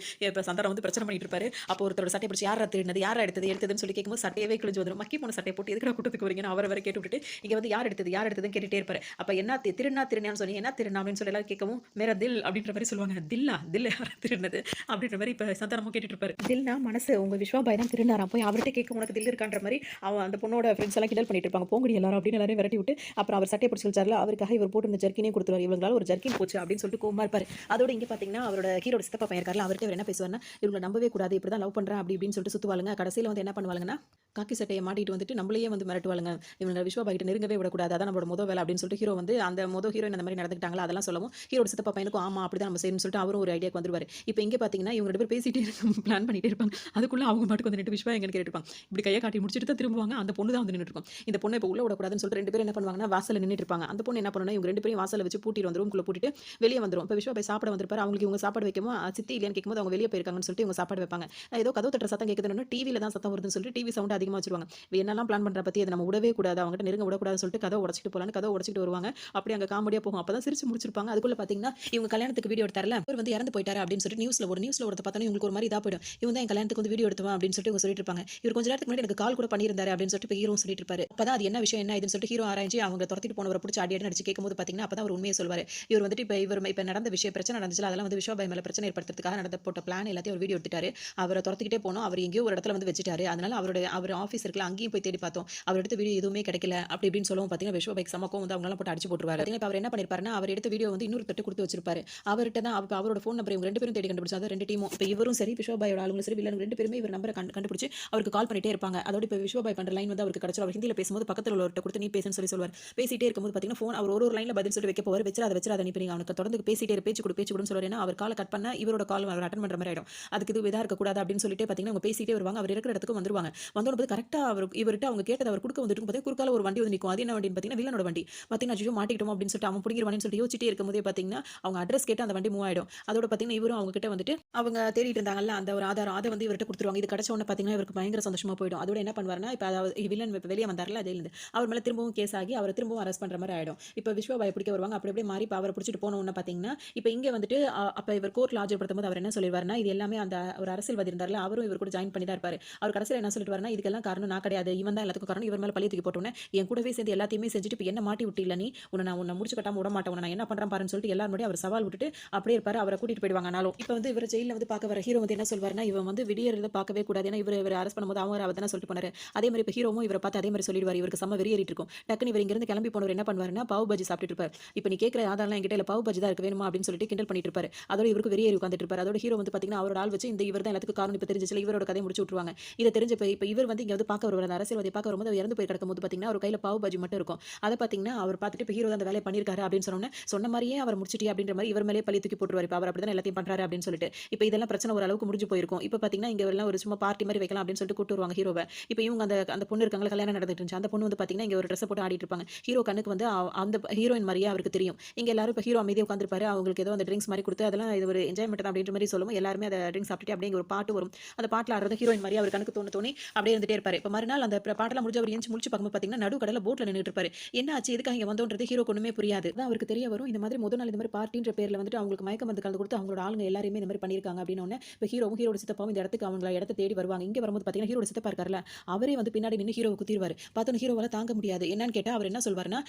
இப்போ சந்தானம் வந்து பிரச்சனை பண்ணிட்டு இருப்பாரு. அப்போ ஒருத்தரோட சட்டை பிடிச்சி யாரா திருடினது யாரா எடுத்ததுன்னு சொல்லி கேட்கும்போது சட்டையவே கிழிஞ்சு வந்துடும். மக்கி போன சட்டையை போட்டு எதுக்கு கூட்டத்துக்கு வரீங்கன்னு அவரை வரை கேட்டு விட்டுட்டு இங்கே வந்து யார் எடுத்ததுன்னு கேட்டுட்டே இருப்பாரு. அப்போ என்ன திருடினான்னு சொல்லி என்ன திருடினா அப்படின்னு சொல்லி எல்லாம் கேட்கவும் மேரா தில் அப்படின்ற மாதிரி சொல்லுவாங்க. தில் யாரா திருடினது அப்படின்ற மாதிரி இப்போ சந்தானமும் கேட்டுட்டு இருப்பாரு. தில்னா மனசு உங்க விஸ்வா பாய் தான் திருடினாராம் போய் அவர்கிட்ட கேட்க உனக்கு தில் இருக்கான்ற மாதிரி அவன் அந்த பொண்ணோட ஃப்ரெண்ட்ஸ் எல்லாம் கிண்டல் பண்ணிட்டு இருப்பாங்க. போங்கடி எல்லாரும் அப்படின்னு எல்லாரும் விரட்டி விட்டு அப்புறம் அவர் சட்டையை பிடிச்சி வச்சார்ல அவருக்காக இவர் போட்டு ஜர்க்கினே கொடுத்துருவார். இவங்களால ஒரு ஜர்க்கின் போச்சு அப்படின்னு சொல்லிட்டு கோவமா இருப்பாரு. அதோட இங்க பார்த்தீங்கன்னா, அவரோட ஹீரோட சித்தப்பா பையன் இருக்கார்ல, அவர்ட்ட இவர் என்ன பேசுவார்னா, இவங்கள நம்பவே கூடாது. இப்படி தான் லவ் பண்றேன் அப்படி இப்படின்னு சொல்லிட்டு சுத்துவாளுங்க. கடைசியில வந்து என்ன பண்ணுவாளுங்கன்னா, காக்கி சட்டைய மாட்டிட்டு வந்துட்டு நம்மளையே வந்து மிரட்டுவாளுங்க. இவங்க விஸ்வா பாய் கிட்ட நெருங்கவே விடக்கூடாது. அதான் நம்மளோட மொத வேலை அப்படின்னு சொல்லிட்டு ஹீரோ வந்து அந்த ஹீரோயின் அந்த மாதிரி நடந்துக்கிட்டாங்களா அதெல்லாம் சொல்லவும், ஹீரோட சித்தப்பா பையனுக்கும் ஆமா அப்படிதான் நம்ம செய்யணும்னு சொல்லிட்டு அவரும் ஒரு ஐடியாக்கு வந்துருவாரு. இப்போ இங்க பார்த்தீங்கன்னா, இவங்க 2 பேரும் பேசிட்டே பிளான் பண்ணிட்டே இருப்பாங்க. அதுக்குள்ள அவங்க பாட்டுக்கு வந்து நின்னுட்டு விஸ்வா எங்கன்னு கேட்டுட்டு இருப்பாங்க. இப்படி கைய காட்டி முடிச்சுட்டு தான் திரும்புவாங்க. அந்த பொண்ணு தான் வந்து நின்னுட்டு இருக்கும். இந்த பொண்ண இப்போ உள்ள விடக்கூடாதுன்னு சொல்லிட்டு 2 பேரும் என்ன பண்ணுவாங்கன்னா, வாசல்ல நின்னுட்டு இருப்பாங்க. அந்த பொண்ணு என்ன பண்ணும்னா, இவங்க 2 பேரையும் வாசல்ல வச்சு பூட்டிட்டு வந்து ரூம்குள்ள பூட்டிட்டு வெளிய வந்துரும். இப்போ விஸ்வா போய் சாப்பிட வந்திருப்பாரு. அவங்களுக்கு இவங்க சாப்பாடு வைக்கவும் சித்தி இல்லையான்னு கேட்கும்போது அவங்க வெளிய போயிருக்காங்கன்னு சொல்லிட்டு இவங்க சாப்பாடு வைப்பாங்க. ஏதோ கதவு தட்டுற சத்தம் கேட்குதுன்னு டிவில தான் சத்தம் வருதுன்னு சொல்லிட்டு டிவி சவுண்ட் அதிகமா வச்சிருவாங்க. இவ என்னலாம் பிளான் பண்றா பத்தி அத நம்ம விடவே கூடாது. அவங்ககிட்ட நெருங்க விடக்கூடாதுன்னு சொல்லிட்டு கதவ உடைச்சிட்டு போலான்னு கதவ உடைச்சிட்டு வருவாங்க. அப்படியே அங்க காமெடியா போகும். அப்பதான் சிரிச்சு முடிச்சிருப்பாங்க. அதுக்குள்ள பார்த்தீங்கன்னா, இவங்க கல்யாணத்துக்கு வீடியோ எடுத்தார்ல, இவர் வந்து இறந்து போயிட்டாரு அப்படின்னு சொல்லிட்டு நியூஸ்ல ஓடுறத பார்த்தோன்னே இவங்களுக்கு ஒரு மாதிரி இதா போயிடும். இவங்க தான் என் கல்யாணத்துக்கு வந்து வீடியோ எடுத்தவன் அப்படின்னு சொல்லிட்டு இவங்க சொல்லிட்டு இருப்பாங்க. இவர் கொஞ்ச நேரத்துக்கு முன்னாடி எனக்கு கால் கூட பண்ணியிருந்தாரு அப்படின்னு சொல்லிட்டு இப்போ ஹீரோ சொல்லிட்டு இருப்பாரு. அப்பதான் அது என்ன விஷயம் என்ன இதுன்னு சொல்லிட்டு ஹீரோ ஆராய்ச்சி அவங்க துரத்திட்டு போனவரை பிடிச்சி அடி அடி நடிச்சு கேட்கும்போது பார்த்தீங்கன்னா, அப்பதான் அவர் உண்மையை சொல்வாரு. இவர் வந்துட்டு இப்ப நடந்த விஷயம் பிரச்சனை நடந்துச்சுல அதெல்லாம் வந்து விஸ்வா பாய் மேல பிரச்சனை ஏற்படுத்துறதுக்காக நடந்த போட்ட பிளான் எல்லாத்தையும் ஒரு வீடியோ எடுத்துட்டாரு. அவரை துரத்திக்கிட்டே போனோம். அவர் எங்கேயோ ஒரு இடத்துல வந்து வச்சுட்டாரு. அதனால அவர் ஆஃபீஸ் இருக்குல்ல அங்கேயும் போய் தேடி பார்த்தோம். அவர் எடுத்த வீடியோ எதுவுமே கிடைக்கல அப்படி இப்படின்னு சொல்லவும் பார்த்தீங்கன்னா, விஸ்வா பாய்க்கு சமக்கம் வந்து அவங்களாம் போட்டு அடிச்சு போட்டுருவாரு. பார்த்தீங்கன்னா, இப்ப அவர் என்ன பண்ணிருப்பாருன்னா, அவர் எடுத்த வீடியோ வந்து இன்னொரு தட்டு கொடுத்து வச்சிருப்பாரு. அவர்கிட்ட தான் அவரோட ஃபோன் நம்பர் இவங்க 2 பேரும் தேடி கண்டுபிடிச்சாங்க. 2 டீமும் இப்ப இவரும் சரி விஸ்வா பாயோட ஆளுங்களும் சரி வில்லன் 2 பேருமே இவர் நம்பரை கண்டுபிடிச்சு அவருக்கு கால் பண்ணிட்டே இருப்பாங்க. அதோட இப்ப விஸ்வா பாய் பண்ற லைன் வந்து அவருக்கு கிடைச்சிரும். அவர் ஹிந்தியில பேசும்போது பக்கத்துல உள்ளவர்ட்ட கொடுத்து நீ பேசுன்னு சொல்லுவார். பேசிட்டே இருக்கும்போது பார்த்தீங்கன்னா, ஃபோன் அவர் ஒரு லைன்ல பதில் சொல்லி வைக்க போவார். வச்சிராத நீ நீங்க அவனுக்கு தொடர்ந்து பேசிட்டே பேச்சு கொடுன்னு சொல்லுவாரு. ஏன்னா அவர் காலை கட் பண்ணா இவரோட கால் அவர் அட்டெண்ட் பண்ற மாதிரி ஆயிடும். அதுக்கு இது இதா இருக்க கூடாது அப்படின்னு சொல்லிட்டு பார்த்தீங்கன்னா, அவங்க பேசிட்டே வருவாங்க. அவர் இருக்கிற இடத்துக்கு வந்துருவாங்க. வந்தோட கரெக்ட்டா இவர்ட்ட அவங்க கேட்டது அவர் கொடுக்க வந்துட்டு பார்த்தீங்கன்னா, குறுக்கால ஒரு வண்டி வந்து நிக்கும். அது என்ன வண்டின்னு பார்த்தீங்கன்னா, வில்லனோட வண்டி. பார்த்தீங்கன்னா, ஐயோ மாட்டிக்கிட்டோம் அப்படின்னு சொல்லிட்டு அவன் புடிங்கிருவானேன்னு சொல்லிட்டு யோசிச்சிட்டே இருக்கும்போதே பார்த்தீங்கன்னா, அவங்க அட்ரஸ் கேட்டு அந்த வண்டி மூவ் ஆயிடும். அதோட பார்த்தீங்கன்னா, இவரும் அவங்க கிட்ட வந்துட்டு அவங்க தேடிட்டு இருந்தாங்கல்ல அந்த ஒரு ஆதாரம் அத வந்து இவர்ட்ட குடுத்துருவாங்க. இது கிடைச்ச உடனே பார்த்தீங்கன்னா, இவருக்கு பயங்கர சந்தோஷமா போயிடும். அதோட என்ன பண்ணுவாருன்னா, இப்ப அதாவது வில்லன் இப்ப வெளிய வந்தார்ல ஜெயிலிருந்து. அவர் மேல திரும்பவும் கேஸ் ஆகி அவர திரும்பவும் அரெஸ்ட் பண்ற மாரி ஆயிடும். இப்ப விஸ்வா பாய பிடிக்க வருவாங்க. அப்படி அப்படியே மாறி இப்ப அவர பிடிச்சிட்டு போன உடனே பார்த்தீங்கன்னா, இப்ப இங்க வந்துட்டு அப்ப இவர் கோர்ட்ல ஆஜர்படுத்தும்போது அவர் என்ன சொல்லிருவாருன்னா, இது எல்லாமே அந்த ஒரு அரசியல்வாதி இருந்தார்ல, அவரும் இவர் கூட ஜாயின் பண்ணி தான் இருப்பாரு. அவர் கடைசியில என்ன சொல்லிட்டுவாருன்னா, இதுக்கெல்லாம் காரணம் நான் கிடையாது. இவன் தான் எல்லாத்துக்கும் காரணம். இவர் மேல பழிய தூக்கி போட்ட உடனே, என் கூடவே சேர்ந்து எல்லாத்தையுமே செஞ்சுட்டு இப்ப என்ன மாட்டி விட்டீல்ல நீ, உன்ன முடிச்சு கட்டாம விட மாட்டேன். உன்ன நான் என்ன பண்றேன் பாருன்னு சொல்லிட்டு எல்லாரும் முன்னாடி அவர் சவால் விட்டுட்டு அப்படியே இருப்பாரு. அவர கூட்டிட்டு போயிடுவாங்க. ஆனாலும் இப்ப வந்து இவர் ஜெயில்ல வந்து பார்க்க வர ஹீரோ வந்து என்ன சொல்வாருன்னா, இவன் வந்து விடியறத பார்க்கவே கூடாது. ஏன்னா இவர் அரெஸ்ட் பண்ணும்போது அவர் தானே சொல்லிட்டு போனாரு. அதே மாதிரி இப்ப ஹீரோவும் இவர பார்த்து அதே மாதிரி சொல்லிடுவாரு. இவருக்கு செம்ம வெறி ஏறிட்டு இருக்கும். டக்குனு இவர் இங்க இருந்து கிளம்பி போனவர் என்ன பண்ணுவாருன்னா, பாவ் பாஜி சாப்பிட்டுட்டு இருப்பாரு. இப்ப நீ கேட்கிற ஆதாரம்லாம் என்கிட்ட இல்ல பாவ் பாஜி தான் இருக்கு வேணுமா அப்படின்னு சொல்லிட்டு கிண்டல் பண்ணிட்டு இருப்பாரு. அதோட இவருக்கு வெறி ஏறி உட்கார்ந்துட்டு இருப்பாரு. அதோட ஹீரோ வந்து பாத்தீங்கன்னா அவரோட ஆள் வச்சு இவர் தான் எல்லாத்துக்கும் காரணம் இப்ப தெரிஞ்சிச்சுல இவரோட கதையை முடிச்சு விட்டுருவாங்க. இத தெரிஞ்ச இப்ப இவர் வந்து இங்க வந்து பார்க்க வருவாரு. அந்த அரசியல்வாதியை பார்க்க வரும்போது அவர் இறந்து போய் கிடக்கும்போது பாத்தீங்கன்னா அவர் கையில பாவ் பாஜி மட்டும் இருக்கும். அத பாத்தீங்கன்னா அவர் பார்த்துட்டு இப்ப ஹீரோ தான் அந்த வேலையை பண்ணிருக்காரு அப்படின்னு சொன்ன மாதிரியே அவர் முடிச்சிட்டியா அப்படின்ற மாதிரி இவர் மேலே பழி தூக்கி போட்டுருவாரு. இப்ப அவர் அப்படிதான் எல்லாத்தையும் பண்றாரு அப்படின்னு சொல்லிட்டு இப்ப இதெல்லாம் பிரச்சனை ஒரு அளவுக்கு முடிஞ்சு போயிருக்கும். இப்ப பாத்தீங்கன்னா இங்க எல்லாம் ஒரு சும்மா பார்ட்டி மாதிரி வைக்கலாம் அப்படின்னு சொல்லிட்டு கூட்டு வருவாங்க ஹீரோவை. இப்ப இவங்க அந்த பொண்ணு இருக்காங்க கல்யாணம் நடந்துட்டு இருந்துச்சு. அந்த பொண்ணு வந்து பாத்தீங்கன்னா இங்க ஒரு ட்ரெஸ் போட்டு ஆடிட்டு இருப்பாங்க. ஹீரோ கண்ணுக்கு வந்து அந்த ஹீரோயின் மாதிரியே அவருக்கு தெரியும். இங்க எல்லாரும் இப்ப ஹீரோ அமைதியா உட்கார்ந்திருப்பாரு. அவங்களுக்கு ஏதோ அந்த ட்ரிங்க்ஸ் மாதிரி கொடுத்து அதெல்லாம் இது ஒரு என்ஜாய்மெண்ட் தான் அப்படின்ற மாதிரி சொல்லுவோம். எல்லாருமே அந்த ட்ரிங்க்ஸ் சாப்பிட்டுட்டு அப்படியே ஒரு பாட்டு வரும். அந்த பாட்டுல ஆடுறது ஹீரோயின் மாதிரி அவர் கண்ணுக்கு தோணி அப்படியே இருந்துட்டே இருப்பாரு. இப்ப மறுநாள் அந்த பாட்டெல்லாம் முடிஞ்சு அவர் எந்திரிச்சு முழிச்சு பார்க்கும்போது பாத்தீங்கன்னா நடுக்கடல போட்ல நின்னுட்டு இருப்பாரு. என்ன ஆச்சு எதுக்காக இங்க வந்தோன்றது ஹீரோக்கு ஒண்ணுமே புரியாது. அதான் அவருக்கு தெரிய வரும். இந்த மாதிரி முதல் நாள் இந்த மாதிரி பார்ட்டின்ற பேர்ல வந்துட்டு அவங்களுக்கு மயக்க மருந்து கலந்து கொடுத்து அவங்களோட ஆளுங்க எல்லாரையுமே இந்த மாதிரி பண்ணிருக்காங்க அப்படின்னு ஒண்ணு. இப்ப ஹீரோட சித்தப்பாவும் இந்த இடத்துக்கு அவங்கள இடத்த தேடி வருவாங்க. இங்க வரும்போது பாத்தீங்கன்னா ஹீரோட சித்தப்பா இருக்காருல்ல அவரே வந்து பின்னாடி நின்னு ஹீரோவை குத்திடுவாரு. பார்த்தோன்னு ஹீரோவால தாங்க முடியாது. என்னன்னு கேட்டா அவர் என்ன சொல்வாருன்னா,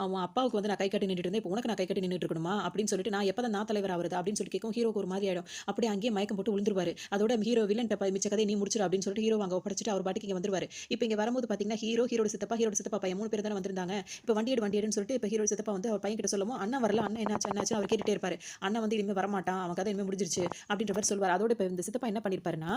அவன் அப்பாவுக்கு வந்து நான் கை கட்டி நின்னுட்டு இருந்தேன். இப்போ உனக்கு நான் கை கட்டி நின்னுட்டு இருக்கணுமா அப்படின்னு சொல்லிட்டு நான் எப்பதான் நான் தலைவர் ஆவறது அப்படின்னு சொல்லி கேட்கும். ஹீரோக்கு ஒரு மாதிரி ஆயிடும். அப்படியே அங்கேயே மயக்கம் போட்டு விழுந்துருவாரு. அதோட ஹீரோ வில்லன் மிச்ச கதையை நீ முடிச்சிரு அப்படின்னு சொல்லிட்டு ஹீரோ அங்க ஒப்படைச்சிட்டு அவர் பாட்டுக்கு இங்க வந்துருவாரு. இப்போ இங்க வரும்போது பாத்தீங்கன்னா ஹீரோட சித்தப்பா பையன் 3 பேர் தான வந்திருந்தாங்க. இப்போ வண்டி எடுன்னு சொல்லிட்டு இப்போ ஹீரோட சித்தப்பா வந்து அவர் பையன் கிட்ட சொல்லவும் அண்ணன் வரல அண்ணன் என்னாச்சு அவர் கேட்டுட்டே இருப்பாரு. அண்ணன் வந்து இனிமே வரமாட்டான் அவன் கதை இனிமே முடிஞ்சிருச்சு அப்படின்ற மாதிரி சொல்வார். அதோட இப்போ இந்த சித்தப்பா என்ன பண்ணிருப்பாருன்னா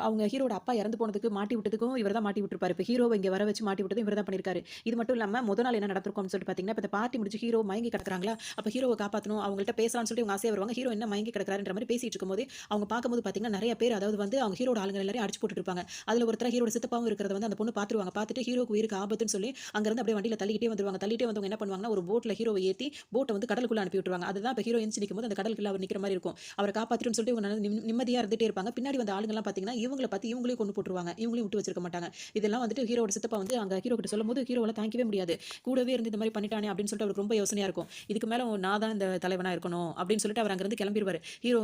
அவங்க ஹீரோட அப்பா இறந்து போனதுக்கு மாட்டி விட்டதுக்கும் இவர் தான் மாட்டி விட்டுருப்பாரு. இப்போ ஹீரோவை இங்க வர வச்சு மாட்டி விட்டதும் இவர் தான் பண்ணிருக்காரு. இது மட்டும் இல்லாம முதல் நாள் என்ன நடந்திருக்கும் சொல்லிட்டு பாத்தீங்கன்னா இப்போ பார்ட்டி முடிச்சு ஹீரோ மயங்கி கிடக்குறாங்களா அப்ப ஹீரோவை காப்பாற்றணும் அவங்கள்ட்ட பேசலாம்னு சொல்லிட்டு அவங்க ஆசையா வருவாங்க. ஹீரோ என்ன மயங்கி கிடக்குறாருன்ற மாதிரி பேசிட்டு இருக்கும்போது அவங்க பார்க்கும்போது பாத்தீங்கன்னா நிறைய பேர் அதாவது வந்து அவங்க ஹீரோட ஆளுங்க எல்லாரையும் அடிச்சு போட்டுட்டு இருப்பாங்க. அதுல ஒருத்தர் ஹீரோட சித்தப்பாவும் இருக்கிறத வந்து அந்த பொண்ணு பாத்துருவாங்க. பார்த்துட்டு ஹீரோக்கு உயிருக்கு ஆபத்துன்னு சொல்லி அங்க இருந்து அப்படியே வண்டியில தள்ளிக்கிட்டே வந்துருவாங்க. தள்ளிட்டே வந்தவங்க என்ன பண்ணுவாங்கன்னா ஒரு போட்ல ஹீரோவை ஏத்தி போட்டை வந்து கடலுக்குள்ள அனுப்பி விட்டுருவாங்க. அதுதான் இப்போ ஹீரோ எந்திரிச்சு நிக்கும்போது அந்த கடலுக்குள்ள அவர் நிக்கிற மாதிரி இருக்கும். அவரை காப்பாத்திட்டுன்னு சொல்லிட்டு இவங்க நிம்மதியா இருந்துட்டே இருப்பாங்க. பின்னாடி வந்த ஆளுங்க எல்லாம் பாத்தீங்கன்னா இவங்களை பத்தி இவங்களையும் கொண்டு போட்டுருவாங்க. இவங்களையும் விட்டு வச்சிருக்க மாட்டாங்க. இதெல்லாம் வந்துட்டு ஹீரோட சித்தப்பா வந்து அங்க ஹீரோ கிட்ட சொல்லும்போது ஹீரோவால தாங்கிக்கவே முடியாது. கூடவே இருந்து இந்த மாதிரி பண்ணிட்டானே அப்படின்னு சொல்லிட்டு அவருக்கு ரொம்ப யோசனையா இருக்கும். இதுக்கு மேல நான் தான் இந்த தலைவனா இருக்கணும் அப்படின்னு சொல்லிட்டு அவர் அங்க இருந்து கிளம்பிடுவாரு. ஹீரோ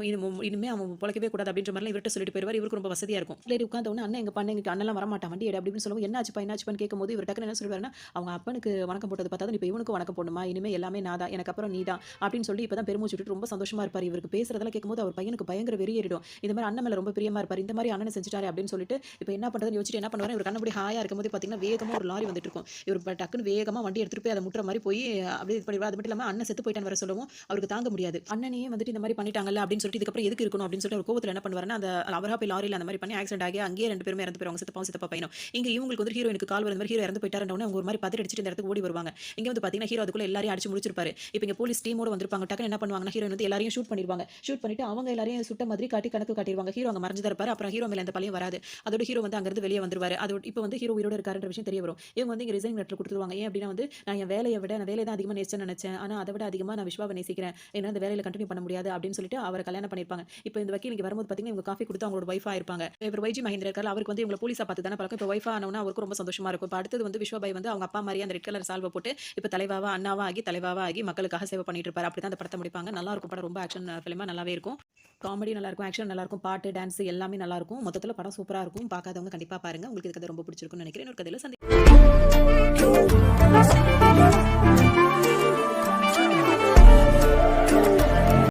இனிமே அவன் பொழைக்கவே கூடாது அப்படின்ற மாதிரி இவர்கிட்ட சொல்லிட்டு போயிருவார். இவருக்கு ரொம்ப வசதியா இருக்கும். லேடி உட்கார்ந்த உடனே அண்ணன் எங்க பண்ண எங்க அண்ணெல்லாம் வரமாட்டான் வண்டி எடு அப்படின்னு சொல்லுவோம். என்னாச்சுப்பான்னு கேட்கும்போது இவர் டக்குன்னு என்ன சொல்லுவாருன்னா அவங்க அப்பனுக்கு வணக்கம் போட்டது பார்த்தா இப்போ இவனுக்கு வணக்கம் போடணுமா இனிமே எல்லாமே நான் தான் எனக்கு அப்புறம் நீ தான் அப்படின்னு சொல்லி இப்பதான் பெருமூச்சு விட்டு ரொம்ப சந்தோஷமா இருப்பார். இவருக்கு பேசுறதெல்லாம் கேட்கும்போது அவர் பையனுக்கு பயங்கர வெறியேறிடும். இந்த மாதிரி அண்ணன் மேல ரொம்ப பிரியமா இருப்பார். இந்த மாதிரி அண்ணனை செஞ்சுட்டாரு அப்படின்னு சொல்லிட்டு இப்போ என்ன பண்றதுன்னு யோசிச்சுட்டு என்ன பண்ணுவாரு இவர் கண்ணபடி ஹாயா இருக்கும்போது பாத்தீங்கன்னா வேகமா ஒரு லாரி வந்துட்டு இருக்கும். இவர் டக்குன்னு வேகமா வண்டி எடுத்துட்டு போய் அதை முட்டுற மாதிரி போய் அப்படியே இது பண்ணி சொல்லிடுவா. அது மட்டும் இல்லாம அண்ணன் செத்து போயிட்டான்னு வர சொல்லவும் அவருக்கு தாங்க முடியாது. அண்ணனையே வந்துட்டு இந்த மாதிரி பண்ணிட்டாங்கல்ல அப்படின்னு சொல்லிட்டு இதுக்கப்புறம் எதுக்கு இருக்கணும் அப்படின்னு சொல்லிட்டு ஒரு கோவத்துல என்ன பண்ணுவாருன்னா, அந்த அவரா போய் லாரியில அந்த மாதிரி பண்ணி ஆக்சிடென்ட் ஆகி அங்கேயே 2 பேருமே இறந்து போயிருவாங்க. சித்தப்பா பையனும். இங்க இவங்களுக்கு வந்து ஹீரோயினுக்கு கால் வர மாதிரி ஹீரோ இறந்து போயிட்டாருன்னு அவங்க ஒரு மாதிரி பதறி அடிச்சிட்டு இந்த இடத்துக்கு ஓடி வருவாங்க. இங்க வந்து பாத்தீங்கன்னா ஹீரோ அதுக்குள்ள எல்லாரையும் அடிச்சு முடிச்சிருப்பாரு. இப்போ இங்க போலீஸ் டீமோட வந்திருப்பாங்க. டக்குன்னு என்ன பண்ணுவாங்கன்னா ஹீரோயின் வந்து எல்லாரையும் ஷூட் பண்ணிடுவாங்க. ஷூட் பண்ணிட்டு அவங்க எல்லாரையும் சுட்ட மாதிரி காட்டி கணக்கு காட்டிடுவாங்க. ஹீரோ அங்க மறைஞ்சு தான் இருப்பாரு. அப்புறம் ஹீரோ மேல எந்த பழியும் வராது. அதோட ஹீரோ வந்து அங்கிருந்து வெளியே வந்துருவாரு. அதோட இப்போ வந்து ஹீரோ உயிரோட இருக்காருன்ற விஷயம் தெரிய வரும். இவங்க வந்து இங்க ரிசைன் லெட்டர் கொடுத்துருவாங்க. ஏன் அப்படின்னா வந்து நான் என் வேலையை விட நான் வேலையை தான் அதிகமா நேசிச்சேன்னு நினைச்சேன். ஆனா அதை விட அதிகமா நான் விஸ்வாவை நேசிக்கிறேன். என்னால அந்த வேலையில கண்டினியூ பண்ண முடியாது அப்படின்னு சொல்லிட்டு அவரை கல்யாணம் பண்ணிருப்பாங்க. இப்போ இந்த வக்கீல் இங்க வரும்போது பாத்தீங்கன்னா இவங்க காஃபி கொடுத்து அவங்களோட வைஃபா இருப்பாங்க. இவர் வைஜி மகேந்திர இருக்காரு. அவருக்கு வந்து இவங்க போலீஸா பார்த்து தானே பழக்கம். இப்போ வைஃபா ஆனவனா அவருக்கு ரொம்ப சந்தோஷமா இருக்கும். இப்போ அடுத்தது வந்து விஸ்வாபாய் வந்து அவங்க அப்பா மாதிரியே அந்த ரெட் கலர் சால்வை போட்டு இப்போ தலைவாவா அண்ணாவா ஆகி தலைவாவா ஆகி மக்களுக்காக சேவை பண்ணிட்டு இருப்பாரு. அப்படிதான் அந்த படத்தை முடிப்பாங்க. நல்லா இருக்கும் படம். ரொம்ப ஆக்ஷன் ஃபிலிமா நல்லாவே இருக்கும். காமெடி நல்லா இருக்கும், ஆக்ஷன் நல்லா இருக்கும், பாட்டு டான்ஸ் எல்லாமே நல்லா இருக்கும். மொத்தத்துல படம் சூப்பரா இருக்கும். பார்க்காதவங்க கண்டிப்பா பாருங்க. உங்களுக்கு இது கதை ரொம்ப பிடிச்சிருக்கும்னு நினைக்கிறேன். ஒரு கதையில சந்தி